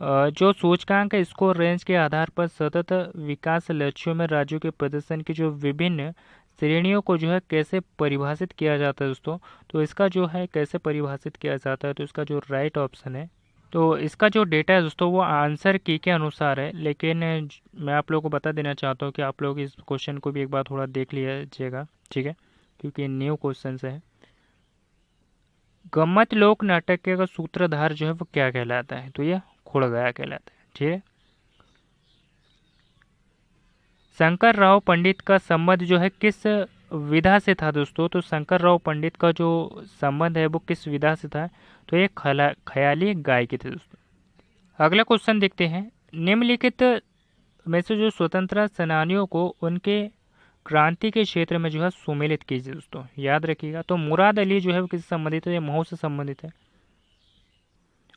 जो सूचकांक स्कोर रेंज के आधार पर सतत विकास लक्ष्यों में राज्यों के प्रदर्शन की जो विभिन्न श्रेणियों को जो है कैसे परिभाषित किया जाता है दोस्तों, तो इसका जो है कैसे परिभाषित किया जाता है, तो इसका जो राइट ऑप्शन है, तो इसका जो डेटा है दोस्तों वो आंसर की के अनुसार है। लेकिन मैं आप लोगों को बता देना चाहता हूँ कि आप लोग इस क्वेश्चन को भी एक बार थोड़ा देख लीजिएगा। ठीक है, क्योंकि न्यू क्वेश्चन है। गम्मत लोक नाटक का सूत्रधार जो है वो क्या कहलाता है, तो ये खुड़गया कहलाता है। ठीक है, शंकर राव पंडित का संबंध जो है किस विधा से था दोस्तों, तो शंकर राव पंडित का जो संबंध है वो किस विधा से था, तो ये ख्याली गायकी थे दोस्तों। अगला क्वेश्चन देखते हैं। निम्नलिखित में से जो स्वतंत्रता सेनानियों को उनके क्रांति के क्षेत्र में जो है सुमेलित कीजिए दोस्तों, याद रखिएगा। तो मुराद अली जो है वो किससे संबंधित है, ये मऊ से संबंधित है।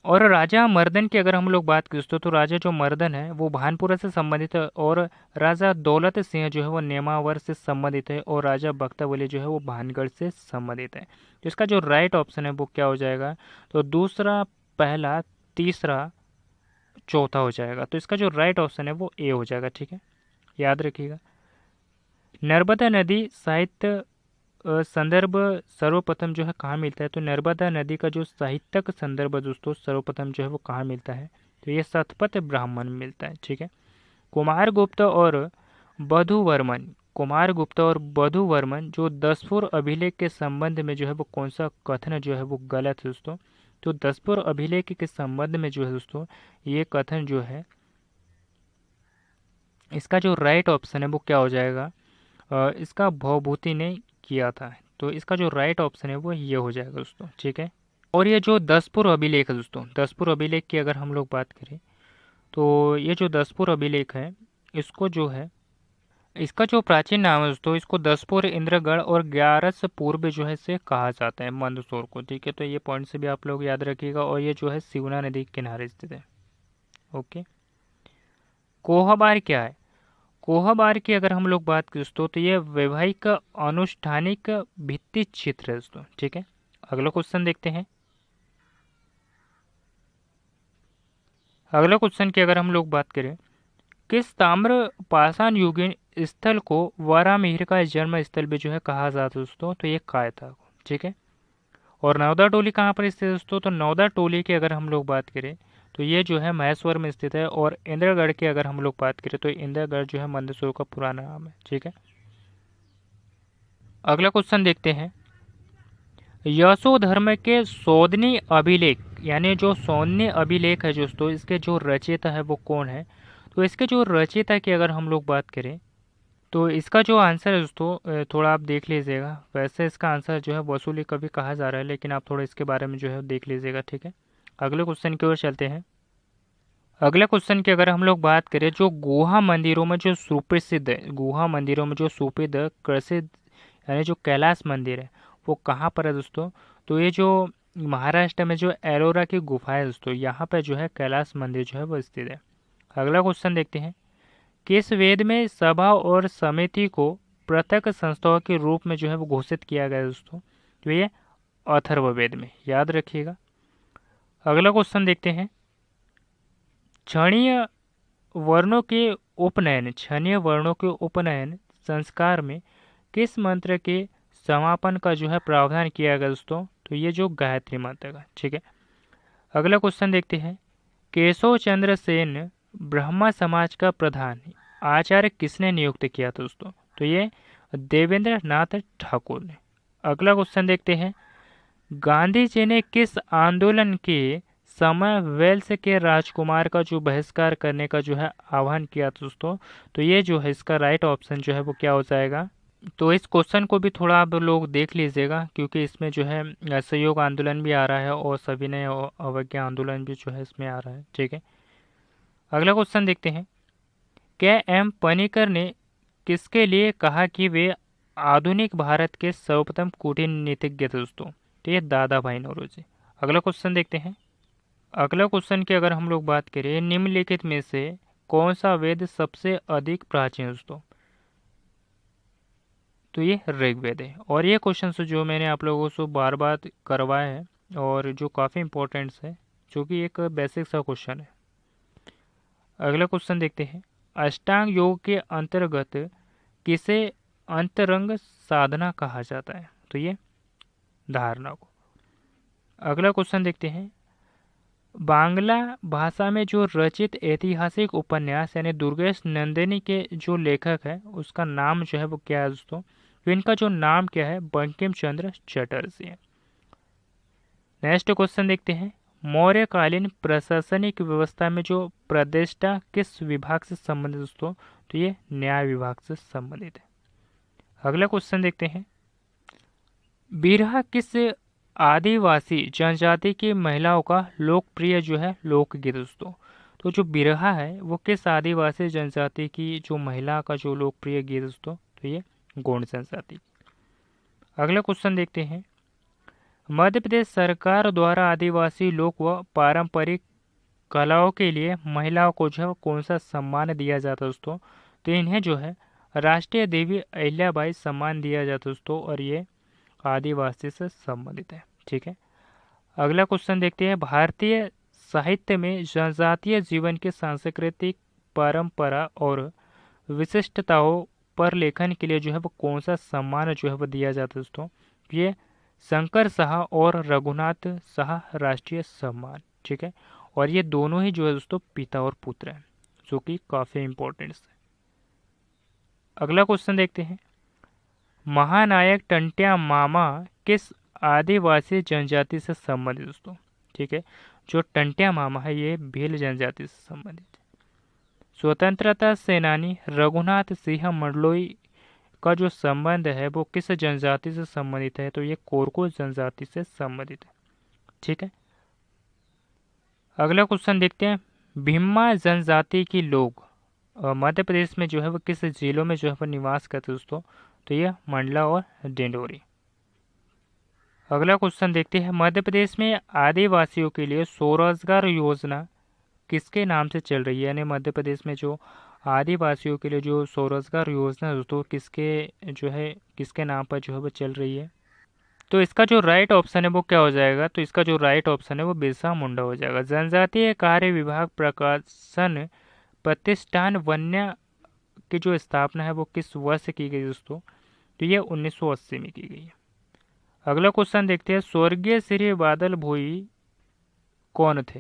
और राजा मर्दन की अगर हम लोग बात करें दोस्तों, तो राजा जो मर्दन है वो भानपुरा से संबंधित है, और राजा दौलत सिंह जो है वो नेमावर से संबंधित है, और राजा बख्तावली जो है वो भानगढ़ से संबंधित है। तो इसका जो राइट ऑप्शन है वो क्या हो जाएगा, तो दूसरा पहला तीसरा चौथा हो जाएगा। तो इसका जो राइट ऑप्शन है वो ए हो जाएगा। ठीक है, याद रखिएगा। नर्मदा नदी साहित्य संदर्भ सर्वप्रथम जो है कहाँ मिलता है, तो नर्मदा नदी का जो साहित्यिक संदर्भ दोस्तों सर्वप्रथम जो है वो कहाँ मिलता है, तो ये शतपथ ब्राह्मण में मिलता है। ठीक है, कुमारगुप्त और बधुवर्मन, कुमारगुप्त और बधुवर्मन जो दसपुर अभिलेख के संबंध में जो है वो कौन सा कथन जो है वो गलत है दोस्तों, तो दसपुर अभिलेख के संबंध में जो है दोस्तों ये कथन जो है, इसका जो राइट ऑप्शन है वो क्या हो जाएगा, इसका भवभूति ने किया था। तो इसका जो राइट ऑप्शन है वो ये हो जाएगा दोस्तों। ठीक है, और ये जो दसपुर अभिलेख है दोस्तों, दसपुर अभिलेख की अगर हम लोग बात करें तो ये जो दसपुर अभिलेख है इसको जो है, इसका जो प्राचीन नाम है दोस्तों, इसको दसपुर इंद्रगढ़ और 11 पूर्व जो है इसे कहा जाता है मंदसौर को। ठीक है, तो ये पॉइंट से भी आप लोग याद रखिएगा, और ये जो है सिवना नदी के किनारे स्थित है। ओके, कोहबार क्या है, कोहबार की अगर हम लोग बात करें दोस्तों, तो ये वैवाहिक अनुष्ठानिक भित्ति चित्र है दोस्तों। ठीक है, अगला क्वेश्चन देखते हैं। अगला क्वेश्चन की अगर हम लोग बात करें, किस ताम्र पाषाण युगीन स्थल को वारामिहिर का जन्म स्थल भी जो है कहा जाता है दोस्तों, तो ये कायता को। ठीक है, और नौदा टोली कहाँ पर स्थित है दोस्तों, तो नौदा टोली की अगर हम लोग बात करें तो ये जो है महेश्वर में स्थित है, और इंद्रगढ़ की अगर हम लोग बात करें तो इंद्रगढ़ जो है मंदसौर का पुराना नाम है। ठीक है, अगला क्वेश्चन देखते हैं। यशोधर्म के सौदनी अभिलेख, यानी जो सौन्य अभिलेख है दोस्तों, इसके जो रचयिता है वो कौन है, तो इसके जो रचयिता की अगर हम लोग बात करें तो इसका जो आंसर है दोस्तों थोड़ा आप देख लीजिएगा। वैसे इसका आंसर जो है वसूली कवि कहा जा रहा है, लेकिन आप थोड़ा इसके बारे में जो है देख लीजिएगा। ठीक है, अगले क्वेश्चन की ओर चलते हैं। अगला क्वेश्चन की अगर हम लोग बात करें, जो गुहा मंदिरों में जो सुप्रसिद्ध है, गुहा मंदिरों में जो सुप्रसिद्ध प्रसिद्ध यानी जो कैलाश मंदिर है वो कहाँ पर है दोस्तों? तो ये जो महाराष्ट्र में जो एलोरा की गुफा है दोस्तों, यहाँ पर जो है कैलाश मंदिर जो है वो स्थित है। अगला क्वेश्चन देखते हैं, किस वेद में सभा और समिति को पृथक संस्थाओं के रूप में जो है वो घोषित किया गया है दोस्तों? तो ये अथर्ववेद में, याद रखिएगा। अगला क्वेश्चन देखते हैं, क्षणीय वर्णों के उपनयन, क्षणीय वर्णों के उपनयन संस्कार में किस मंत्र के समापन का जो है प्रावधान किया गया दोस्तों? तो ये जो गायत्री मंत्र का, ठीक है। अगला क्वेश्चन देखते हैं, केशव चंद्र सेन ब्रह्मा समाज का प्रधान आचार्य किसने नियुक्त किया था दोस्तों? तो ये देवेंद्र नाथ ठाकुर ने। अगला क्वेश्चन देखते हैं, गांधी जी ने किस आंदोलन के समय वेल्स के राजकुमार का जो बहिष्कार करने का जो है आह्वान किया था दोस्तों? तो ये जो है इसका राइट ऑप्शन जो है वो क्या हो जाएगा? तो इस क्वेश्चन को भी थोड़ा आप लोग देख लीजिएगा, क्योंकि इसमें जो है असहयोग आंदोलन भी आ रहा है और सविनय अवज्ञा आंदोलन भी जो है इसमें आ रहा है, ठीक है। अगला क्वेश्चन देखते हैं, क्या एम पनीकर ने किसके लिए कहा कि वे आधुनिक भारत के सर्वप्रथम कूटनीतिज्ञ थे दोस्तों? तो ये दादा भाई नौरोजी। अगला क्वेश्चन देखते हैं, अगला क्वेश्चन की अगर हम लोग बात करें, निम्नलिखित में से कौन सा वेद सबसे अधिक प्राचीन है दोस्तों? तो ये ऋग्वेद है। और ये क्वेश्चन जो मैंने आप लोगों से बार बार करवाया है और जो काफ़ी इंपॉर्टेंट है, जो कि एक बेसिक सा क्वेश्चन है। अगला क्वेश्चन देखते हैं, अष्टांग योग के अंतर्गत किसे अंतरंग साधना कहा जाता है? तो ये धारणा को। अगला क्वेश्चन देखते हैं, बांग्ला भाषा में जो रचित ऐतिहासिक उपन्यास यानी दुर्गेश नंदिनी के जो लेखक है उसका नाम जो है वो क्या है दोस्तों? तो इनका जो नाम क्या है, बंकिम चंद्र चटर्जी है। नेक्स्ट क्वेश्चन देखते हैं, मौर्यकालीन प्रशासनिक व्यवस्था में जो प्रतिष्ठा किस विभाग से संबंधित दोस्तों? तो ये न्याय विभाग से संबंधित है। अगला क्वेश्चन देखते हैं, बिरहा किस आदिवासी जनजाति की महिलाओं का लोकप्रिय जो है लोकगीत दोस्तों? तो जो बिरहा है वो किस आदिवासी जनजाति की जो महिला का जो लोकप्रिय गीत दोस्तों? तो ये गोंड जनजाति। अगला क्वेश्चन देखते हैं, मध्य प्रदेश सरकार द्वारा आदिवासी लोक व पारंपरिक कलाओं के लिए महिलाओं को जो है कौन सा सम्मान दिया जाता है दोस्तों? तो इन्हें जो है राष्ट्रीय देवी अहिल्याबाई सम्मान दिया जाता है दोस्तों, और ये आदिवासी से संबंधित है, ठीक है। अगला क्वेश्चन देखते हैं, भारतीय साहित्य में जनजातीय जीवन के सांस्कृतिक परंपरा और विशिष्टताओं पर लेखन के लिए जो है वो कौन सा सम्मान जो है वो दिया जाता है दोस्तों? ये शंकर शाह और रघुनाथ शाह राष्ट्रीय सम्मान, ठीक है। और ये दोनों ही जो है दोस्तों पिता और पुत्र हैं, जो कि काफ़ी इंपॉर्टेंट है। अगला क्वेश्चन देखते हैं, महानायक टंट्या मामा किस आदिवासी जनजाति से संबंधित दोस्तों? ठीक है, जो टंट्या मामा है ये भील जनजाति से संबंधित है। स्वतंत्रता सेनानी रघुनाथ सिंह मंडलोई का जो संबंध है वो किस जनजाति से संबंधित है? तो ये कोरको जनजाति से संबंधित है, ठीक है। अगला क्वेश्चन देखते हैं, भिम्मा जनजाति के लोग मध्य प्रदेश में जो है वो किस जिलों में जो है वो निवास करते हैं दोस्तों? तो ये मंडला और डिंडोरी। अगला क्वेश्चन देखते हैं, मध्य प्रदेश में आदिवासियों के लिए स्वरोजगार योजना किसके नाम से चल रही है? यानी मध्य प्रदेश में जो आदिवासियों के लिए जो स्वरोजगार योजना है दोस्तों किसके नाम पर जो है वो चल रही है? तो इसका जो राइट ऑप्शन है वो क्या हो जाएगा? तो इसका जो राइट ऑप्शन है वो बिरसा मुंडा हो जाएगा। जनजातीय कार्य विभाग प्रकाशन प्रतिष्ठान वन्य की जो स्थापना है वो किस वर्ष की गई दोस्तों? तो ये 1980 में की गई है। अगला क्वेश्चन देखते हैं, स्वर्गीय श्री बादल भोई कौन थे?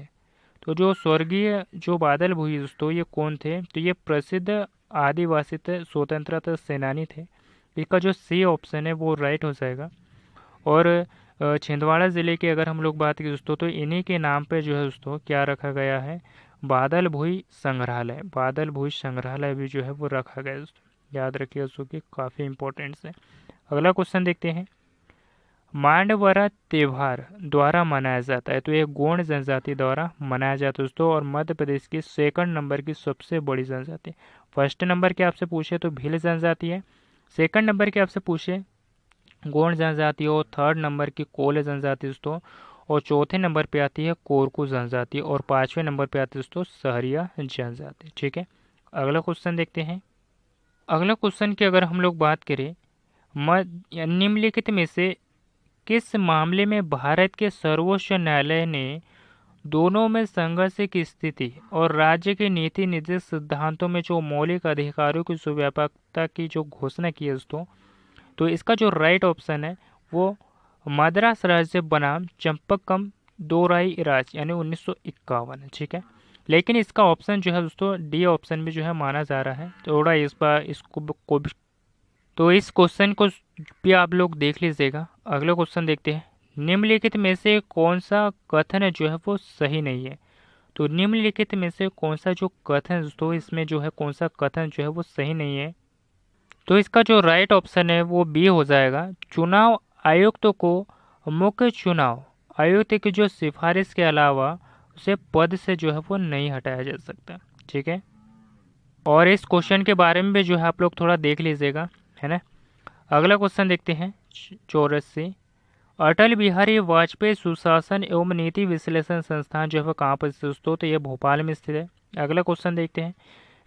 तो जो स्वर्गीय जो बादल भोई दोस्तों ये कौन थे? तो ये प्रसिद्ध आदिवासी स्वतंत्रता सेनानी थे। इसका जो सी ऑप्शन है वो राइट हो जाएगा। और छिंदवाड़ा ज़िले की अगर हम लोग बात करें दोस्तों तो इन्हीं के नाम पे जो है दोस्तों क्या रखा गया है? बादल भुई संग्रहालय। बादल भुई संग्रहालय भी जो है वो रखा गया है दोस्तों, याद रखिए दोस्तों कि काफ़ी इंपॉर्टेंट है। अगला क्वेश्चन देखते हैं, मांडवरा त्योहार द्वारा मनाया जाता है? तो ये गोंड जनजाति द्वारा मनाया जाता है दोस्तों, और मध्य प्रदेश की सेकंड नंबर की सबसे बड़ी जनजाति। फर्स्ट नंबर के आपसे पूछे तो भील जनजाति है, सेकंड नंबर के आपसे पूछे गोंड जनजाति हो, थर्ड नंबर की कोल जनजाति दोस्तों, और चौथे नंबर पे आती है कोरकू जनजाति, और पांचवें नंबर पे आती है दोस्तों सहरिया जनजाति। ठीक है, अगला क्वेश्चन देखते हैं। अगला क्वेश्चन की अगर हम लोग बात करें, निम्नलिखित में से किस मामले में भारत के सर्वोच्च न्यायालय ने दोनों में संघर्ष की स्थिति और राज्य के नीति निर्देश सिद्धांतों में जो मौलिक अधिकारों की सुव्यापकता की जो घोषणा की है दोस्तों, तो इसका जो राइट ऑप्शन है वो मद्रास राज्य बनाम चंपकम दोराई राज्य यानी 1951 है। ठीक है, लेकिन इसका ऑप्शन जो है दोस्तों डी ऑप्शन भी जो है माना जा रहा है, थोड़ा इस बार इसको को भी, तो इस क्वेश्चन को भी आप लोग देख लीजिएगा। अगला क्वेश्चन देखते हैं, निम्नलिखित में से कौन सा कथन जो है वो सही नहीं है? तो निम्नलिखित में से कौन सा जो कथन दोस्तों इसमें जो है कौन सा कथन जो है वो सही नहीं है? तो इसका जो राइट ऑप्शन है वो बी हो जाएगा। चुनाव आयुक्त को मुख्य चुनाव आयुक्त की जो सिफारिश के अलावा उसे पद से जो है वो नहीं हटाया जा सकता। ठीक है, और इस क्वेश्चन के बारे में भी जो है आप लोग थोड़ा देख लीजिएगा, है ना। अगला क्वेश्चन देखते हैं 84। अटल बिहारी वाजपेयी सुशासन एवं नीति विश्लेषण संस्थान जो है वो कहाँ पर स्थित दोस्तों? तो ये भोपाल में स्थित है। अगला क्वेश्चन देखते हैं,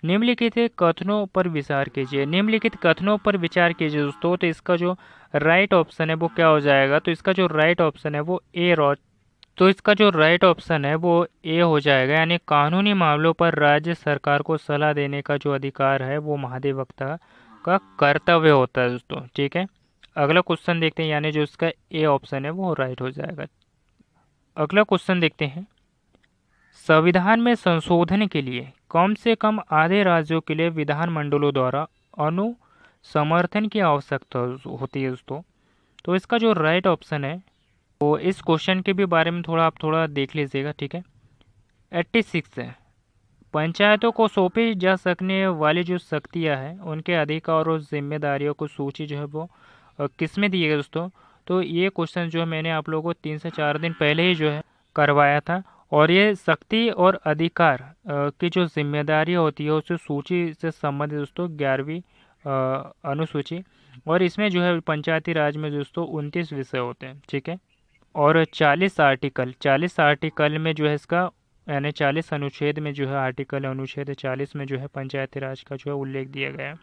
निम्नलिखित कथनों पर विचार कीजिए। निम्नलिखित कथनों पर विचार कीजिए दोस्तों, तो इसका जो राइट ऑप्शन है वो क्या हो जाएगा? तो इसका जो राइट ऑप्शन है वो ए तो इसका जो राइट ऑप्शन है वो ए हो जाएगा, यानी कानूनी मामलों पर राज्य सरकार को सलाह देने का जो अधिकार है वो महाधिवक्ता का कर्तव्य होता है दोस्तों। ठीक है, अगला क्वेश्चन देखते हैं, यानी जो इसका ए ऑप्शन है वो राइट हो जाएगा। अगला क्वेश्चन देखते हैं, संविधान में संशोधन के लिए कम से कम आधे राज्यों के लिए विधानमंडलों द्वारा अनुसमर्थन की आवश्यकता होती है दोस्तों। तो इसका जो राइट ऑप्शन है तो इस क्वेश्चन के भी बारे में थोड़ा आप थोड़ा देख लीजिएगा। ठीक है, 86 है, पंचायतों को सौंपी जा सकने वाली जो शक्तियां हैं उनके अधिकार और जिम्मेदारियों को सूची जो है वो किस में दी है दोस्तों? तो ये क्वेश्चन जो है मैंने आप लोगों को 3 से 4 दिन पहले ही जो है करवाया था, और ये शक्ति और अधिकार की जो जिम्मेदारी होती है उस सूची से संबंधित दोस्तों 11वीं अनुसूची, और इसमें जो है पंचायती राज में दोस्तों 29 विषय होते हैं। ठीक है, और 40 आर्टिकल में जो है इसका यानी 40 अनुच्छेद में जो है आर्टिकल अनुच्छेद 40 में जो है पंचायती राज का जो है उल्लेख दिया गया है।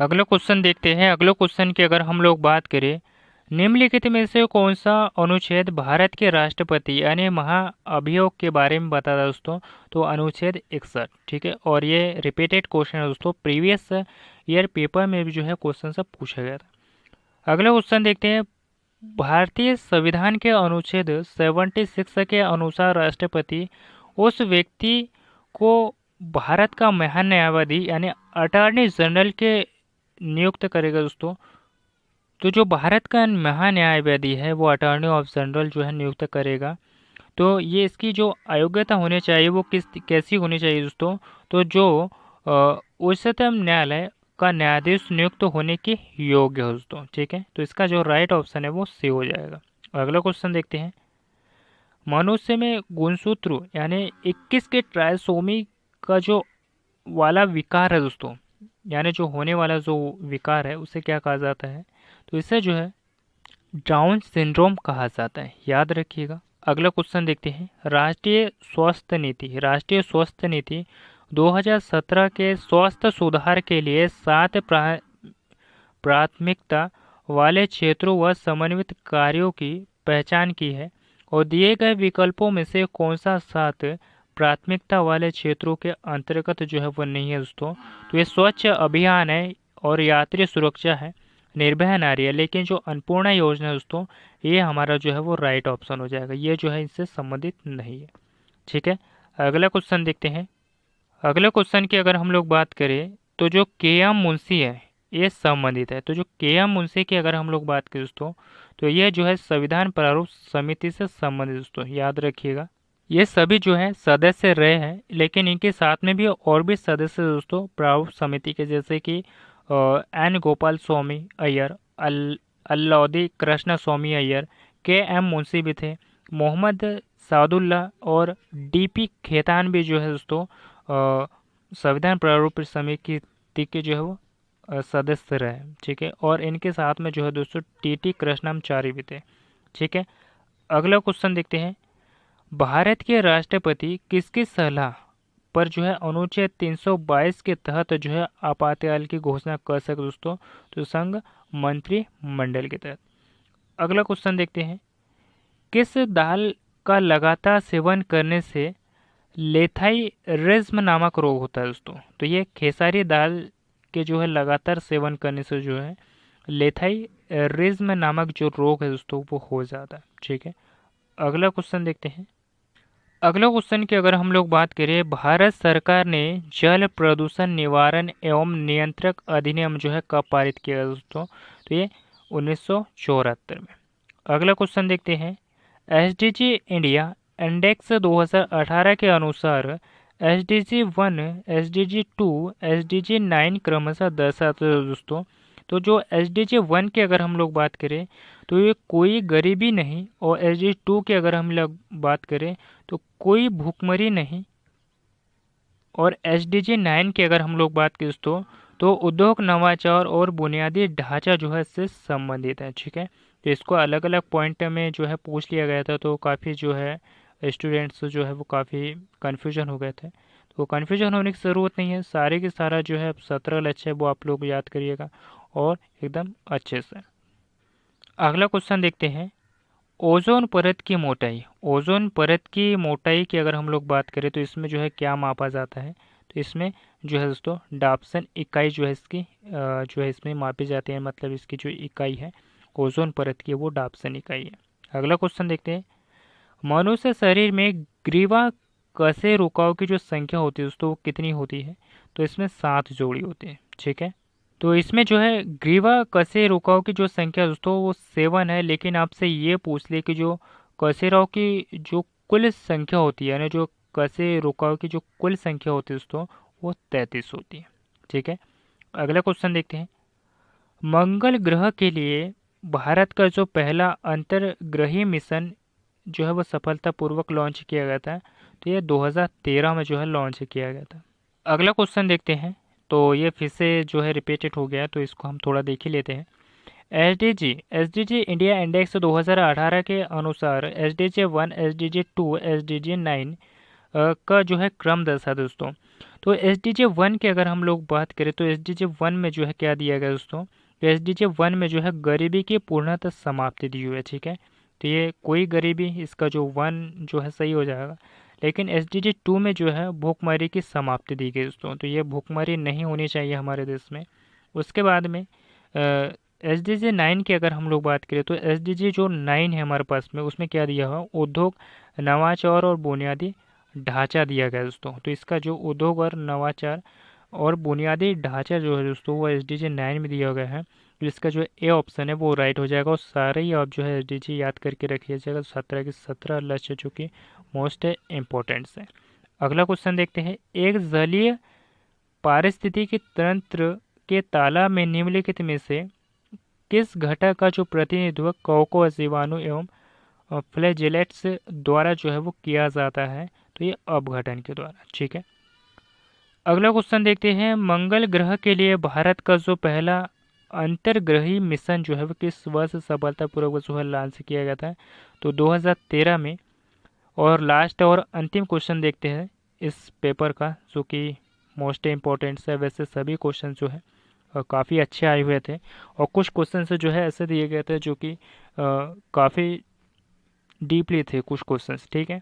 अगला क्वेश्चन देखते हैं। अगले क्वेश्चन की अगर हम लोग बात करें, निम्नलिखित में से कौन सा अनुच्छेद भारत के राष्ट्रपति यानी महाअभियोग के बारे में बताता है दोस्तों? तो अनुच्छेद 61। ठीक है, और ये रिपीटेड क्वेश्चन है दोस्तों, प्रीवियस ईयर पेपर में भी जो है क्वेश्चन सब पूछा गया था। अगला क्वेश्चन देखते हैं, भारतीय संविधान के अनुच्छेद 76 के अनुसार राष्ट्रपति उस व्यक्ति को भारत का महान न्यायवादी यानी अटॉर्नी जनरल के नियुक्त करेगा दोस्तों। तो जो भारत का महान न्यायवादी है वो अटॉर्नी ऑफ जनरल जो है नियुक्त करेगा। तो ये इसकी जो अयोग्यता होनी चाहिए वो कैसी होनी चाहिए दोस्तों? तो जो उच्चतम न्यायालय का न्यायाधीश नियुक्त होने के योग्य हो दोस्तों। ठीक है, तो इसका जो राइट ऑप्शन है वो सी हो जाएगा। अगला क्वेश्चन देखते हैं, मनुष्य में गुणसूत्र यानी 21 के ट्राइसोमी का जो वाला विकार है दोस्तों, यानी जो होने वाला जो विकार है उसे क्या कहा जाता है? तो इसे जो है डाउन सिंड्रोम कहा जाता है, याद रखिएगा। अगला क्वेश्चन देखते हैं, राष्ट्रीय स्वास्थ्य नीति 2017 के स्वास्थ्य सुधार के लिए 7 प्राथमिकता वाले क्षेत्रों व समन्वित कार्यों की पहचान की है, और दिए गए विकल्पों में से कौन सा 7 प्राथमिकता वाले क्षेत्रों के अंतर्गत जो है वो नहीं है दोस्तों? तो ये स्वच्छ अभियान है, और यात्री सुरक्षा है, निर्भया नारी है, लेकिन जो अन्नपूर्णा योजना है दोस्तों ये हमारा जो है वो राइट ऑप्शन हो जाएगा, ये जो है इससे संबंधित नहीं है। ठीक है, अगला क्वेश्चन देखते हैं। अगले क्वेश्चन की अगर हम लोग बात करें तो जो के एम मुंशी है ये संबंधित है। तो जो के एम मुंशी की अगर हम लोग बात करें दोस्तों तो ये जो है संविधान प्रारूप समिति से संबंधित दोस्तों, याद रखिएगा। ये सभी जो है सदस्य रहे हैं, लेकिन इनके साथ में भी और भी सदस्य दोस्तों प्रारूप समिति के, जैसे कि एन गोपाल स्वामी अय्यर, अल्लाउद्दीन कृष्ण स्वामी अय्यर, के.एम. मुंशी भी थे, मोहम्मद सादुल्ला और डी.पी. खेतान भी जो है दोस्तों संविधान प्रारूप समिति के जो है वो सदस्य रहे। ठीक है, और इनके साथ में जो है दोस्तों टी.टी. कृष्णमाचारी भी थे। ठीक है, अगला क्वेश्चन देखते हैं, भारत के राष्ट्रपति किसकी सलाह पर जो है अनुच्छेद 322 के तहत जो है आपातकाल की घोषणा कर सकते दोस्तों? तो संघ मंत्रिमंडल के तहत। अगला क्वेश्चन देखते हैं, किस दाल का लगातार सेवन करने से लेथाइरिज्म नामक रोग होता है दोस्तों? तो ये खेसारी दाल के जो है लगातार सेवन करने से जो है लेथाइरिज्म नामक जो रोग है दोस्तों वो हो जाता है। ठीक है, अगला क्वेश्चन देखते हैं, अगला क्वेश्चन की अगर हम लोग बात करें, भारत सरकार ने जल प्रदूषण निवारण एवं नियंत्रक अधिनियम जो है कब पारित किया दोस्तों? तो ये 1974 में। अगला क्वेश्चन देखते हैं, एसडीजी इंडिया इंडेक्स 2018 के अनुसार एसडीजी 1, एसडीजी 2, एसडीजी 9 क्रमशः दर्शाते हैं दोस्तों। तो जो एसडीजी 1 की अगर हम लोग बात करें तो ये कोई गरीबी नहीं, और एसडीजी 2 की अगर हम लोग बात करें तो कोई भूखमरी नहीं, और एसडीजी 9 की अगर हम लोग बात करें दोस्तों तो उद्योग, नवाचार और बुनियादी ढांचा जो है इससे संबंधित है। ठीक है, तो इसको अलग अलग पॉइंट में जो है पूछ लिया गया था, तो काफ़ी जो है स्टूडेंट्स जो है वो काफ़ी कन्फ्यूजन हो गए थे। तो कन्फ्यूजन होने की ज़रूरत नहीं है, सारे के सारा जो है 17 लक्ष्य है वो आप लोग याद करिएगा और एकदम अच्छे से। अगला क्वेश्चन देखते हैं, ओजोन परत की मोटाई। ओजोन परत की मोटाई की अगर हम लोग बात करें तो इसमें जो है क्या मापा जाता है? तो इसमें जो है दोस्तों डाप्सन इकाई जो है इसकी जो है इसमें मापी जाती है, मतलब इसकी जो इकाई है ओजोन परत की वो डाप्सन इकाई है। अगला क्वेश्चन देखते हैं, मनुष्य शरीर में ग्रीवा कशे रुकाव की जो संख्या होती है दोस्तों वो कितनी होती है? तो इसमें 7 जोड़ी होती है। ठीक है, तो इसमें जो है ग्रीवा कशे रुकाव की जो संख्या दोस्तों वो 7 है, लेकिन आपसे ये पूछ ले कि जो कशेरुकाव की जो कुल संख्या होती है, यानी जो कशे रुकाव की जो कुल संख्या होती है दोस्तों वो 33 होती है। ठीक है, अगला क्वेश्चन देखते हैं, मंगल ग्रह के लिए भारत का जो पहला अंतर्ग्रही मिशन जो है वो सफलतापूर्वक लॉन्च किया गया था, तो ये 2013 में जो है लॉन्च किया गया था। अगला क्वेश्चन देखते हैं, तो ये फिर से जो है रिपीटेड हो गया, तो इसको हम थोड़ा देख ही लेते हैं। एसडीजी इंडिया इंडेक्स 2018 के अनुसार एसडीजी 1, एसडीजी 2, एसडीजी 9 का जो है क्रम दर्शा दोस्तों। तो एसडीजी 1 की अगर हम लोग बात करें तो एसडीजी 1 में जो है क्या दिया गया दोस्तों? तो एसडीजी 1 में जो है गरीबी की पूर्णतः समाप्ति दी हुई है। ठीक है, तो ये कोई गरीबी, इसका जो 1 जो है सही हो जाएगा। लेकिन एसडीजी 2 में जो है भूखमरी की समाप्ति दी गई दोस्तों, तो ये भूखमरी नहीं होनी चाहिए हमारे देश में। उसके बाद में एसडीजी 9 की अगर हम लोग बात करें तो एसडीजी जो 9 है हमारे पास में उसमें क्या दिया हुआ? उद्योग, नवाचार और बुनियादी ढांचा दिया गया दोस्तों। तो इसका जो उद्योग और नवाचार और बुनियादी ढांचा जो है दोस्तों वो एसडीजी 9 में दिया गया है। तो इसका जो ए ऑप्शन है वो राइट हो जाएगा, और सारे ही आप जो है एसडीजी याद करके रखिएगा। 17 के 17 लक्ष्य जो कि मोस्ट इम्पोर्टेंट्स है। अगला क्वेश्चन देखते हैं, एक जलीय पारिस्थितिकी तंत्र के तालाब में निम्नलिखित में से किस घटक का जो प्रतिनिधित्व कवकों, जीवाणु एवं फ्लैजेलेट्स द्वारा जो है वो किया जाता है? तो ये अपघटन के द्वारा। ठीक है, अगला क्वेश्चन देखते हैं, मंगल ग्रह के लिए भारत का जो पहला अंतर्ग्रही मिशन जो है वो किस वर्ष सफलतापूर्वक जो है लॉन्च किया गया था? तो 2013 में। और लास्ट और अंतिम क्वेश्चन देखते हैं इस पेपर का, जो कि मोस्ट इम्पोर्टेंट है। वैसे सभी क्वेश्चन जो है काफ़ी अच्छे आए हुए थे, और कुछ क्वेश्चन से जो है ऐसे दिए गए थे जो कि काफ़ी डीपली थे कुछ क्वेश्चंस। ठीक है,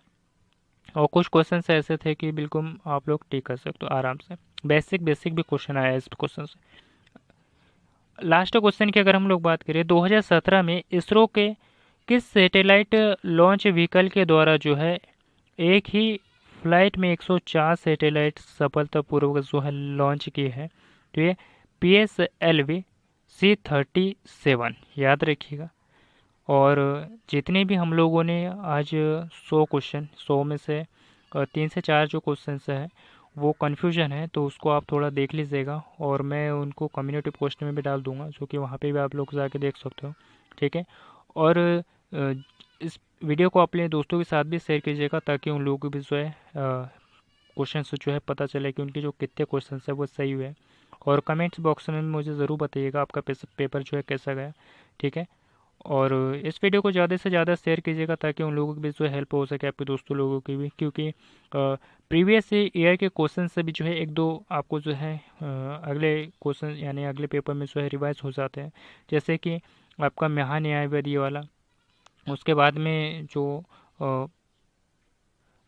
और कुछ क्वेश्चन ऐसे थे कि बिल्कुल आप लोग टिक कर सकते हो आराम से। बेसिक भी क्वेश्चन आया इस क्वेश्चन से। लास्ट क्वेश्चन की अगर हम लोग बात करें, 2017 में इसरो के किस सैटेलाइट लॉन्च व्हीकल के द्वारा जो है एक ही फ्लाइट में 104 सैटेलाइट सफलतापूर्वक जो है लॉन्च किए हैं? तो ये PSLV C-37 याद रखिएगा। और जितने भी हम लोगों ने आज 100 क्वेश्चन, 100 में से 3 से 4 जो क्वेश्चन है वो कन्फ्यूजन है, तो उसको आप थोड़ा देख लीजिएगा, और मैं उनको कम्युनिटी पोस्ट में भी डाल दूंगा, जो कि वहाँ पे भी आप लोग जाके देख सकते हो। ठीक है। और इस वीडियो को अपने दोस्तों के साथ भी शेयर कीजिएगा ताकि उन लोगों को भी जो है क्वेश्चन से जो है पता चले कि उनके जो कितने क्वेश्चन है वो सही हुए। और कमेंट्स बॉक्स में मुझे ज़रूर बताइएगा आपका पेपर जो है कैसा गया, ठीक है। और इस वीडियो को ज़्यादा से ज़्यादा शेयर कीजिएगा ताकि उन लोगों की भी जो हेल्प हो सके, आपके दोस्तों लोगों की भी, क्योंकि प्रीवियस ईयर के क्वेश्चन से भी जो है एक दो आपको जो है अगले क्वेश्चन यानी अगले पेपर में जो है रिवाइज हो जाते हैं। जैसे कि आपका महान्यायवादी वाला, उसके बाद में जो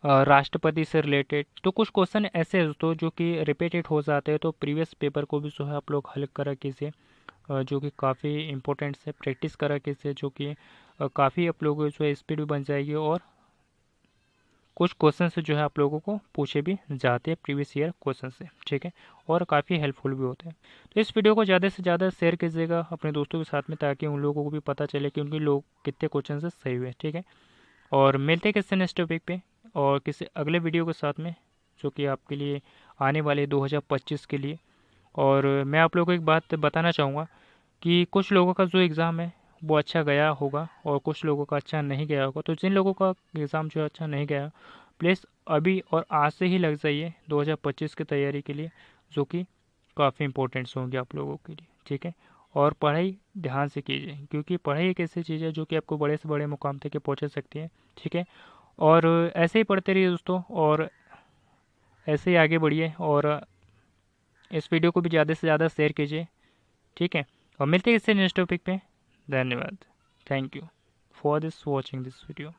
राष्ट्रपति से रिलेटेड, तो कुछ क्वेश्चन ऐसे हैं दोस्तों जो कि रिपीटेड हो जाते हैं। तो प्रीवियस पेपर को भी जो है आप लोग हल करा कीजिए, जो कि काफ़ी इंपॉर्टेंट है। प्रैक्टिस करा कीजिए, जो कि काफ़ी आप लोगों को जो है स्पीड भी बन जाएगी और कुछ क्वेश्चन से जो है आप लोगों को पूछे भी जाते हैं प्रीवियस ईयर क्वेश्चन से, ठीक है। और काफ़ी हेल्पफुल भी होते हैं। तो इस वीडियो को ज़्यादा से ज़्यादा शेयर कीजिएगा अपने दोस्तों के साथ में ताकि उन लोगों को भी पता चले कि उनके लोग कितने क्वेश्चन से सही हुए, ठीक है। और मिलते हैं किसी नेक्स्ट टॉपिक पे और किसी अगले वीडियो के साथ में, जो कि आपके लिए आने वाले 2025 के लिए। और मैं आप लोगों को एक बात बताना चाहूँगा कि कुछ लोगों का जो एग्ज़ाम है वो अच्छा गया होगा और कुछ लोगों का अच्छा नहीं गया होगा। तो जिन लोगों का एग्ज़ाम जो अच्छा नहीं गया, प्लीज़ अभी और आज से ही लग जाइए 2025 की तैयारी के लिए, जो कि काफ़ी इंपॉर्टेंट्स होंगे आप लोगों के लिए, ठीक है। और पढ़ाई ध्यान से कीजिए, क्योंकि पढ़ाई एक ऐसी चीज़ है जो कि आपको बड़े से बड़े मुकाम तक पहुँचा सकती है, ठीक है। और ऐसे ही पढ़ते रहिए दोस्तों, और ऐसे ही आगे बढ़िए। और इस वीडियो को भी ज़्यादा से ज़्यादा शेयर कीजिए, ठीक है। और मिलते हैं इससे नेक्स्ट टॉपिक पे। धन्यवाद। Thank you for this watching this video.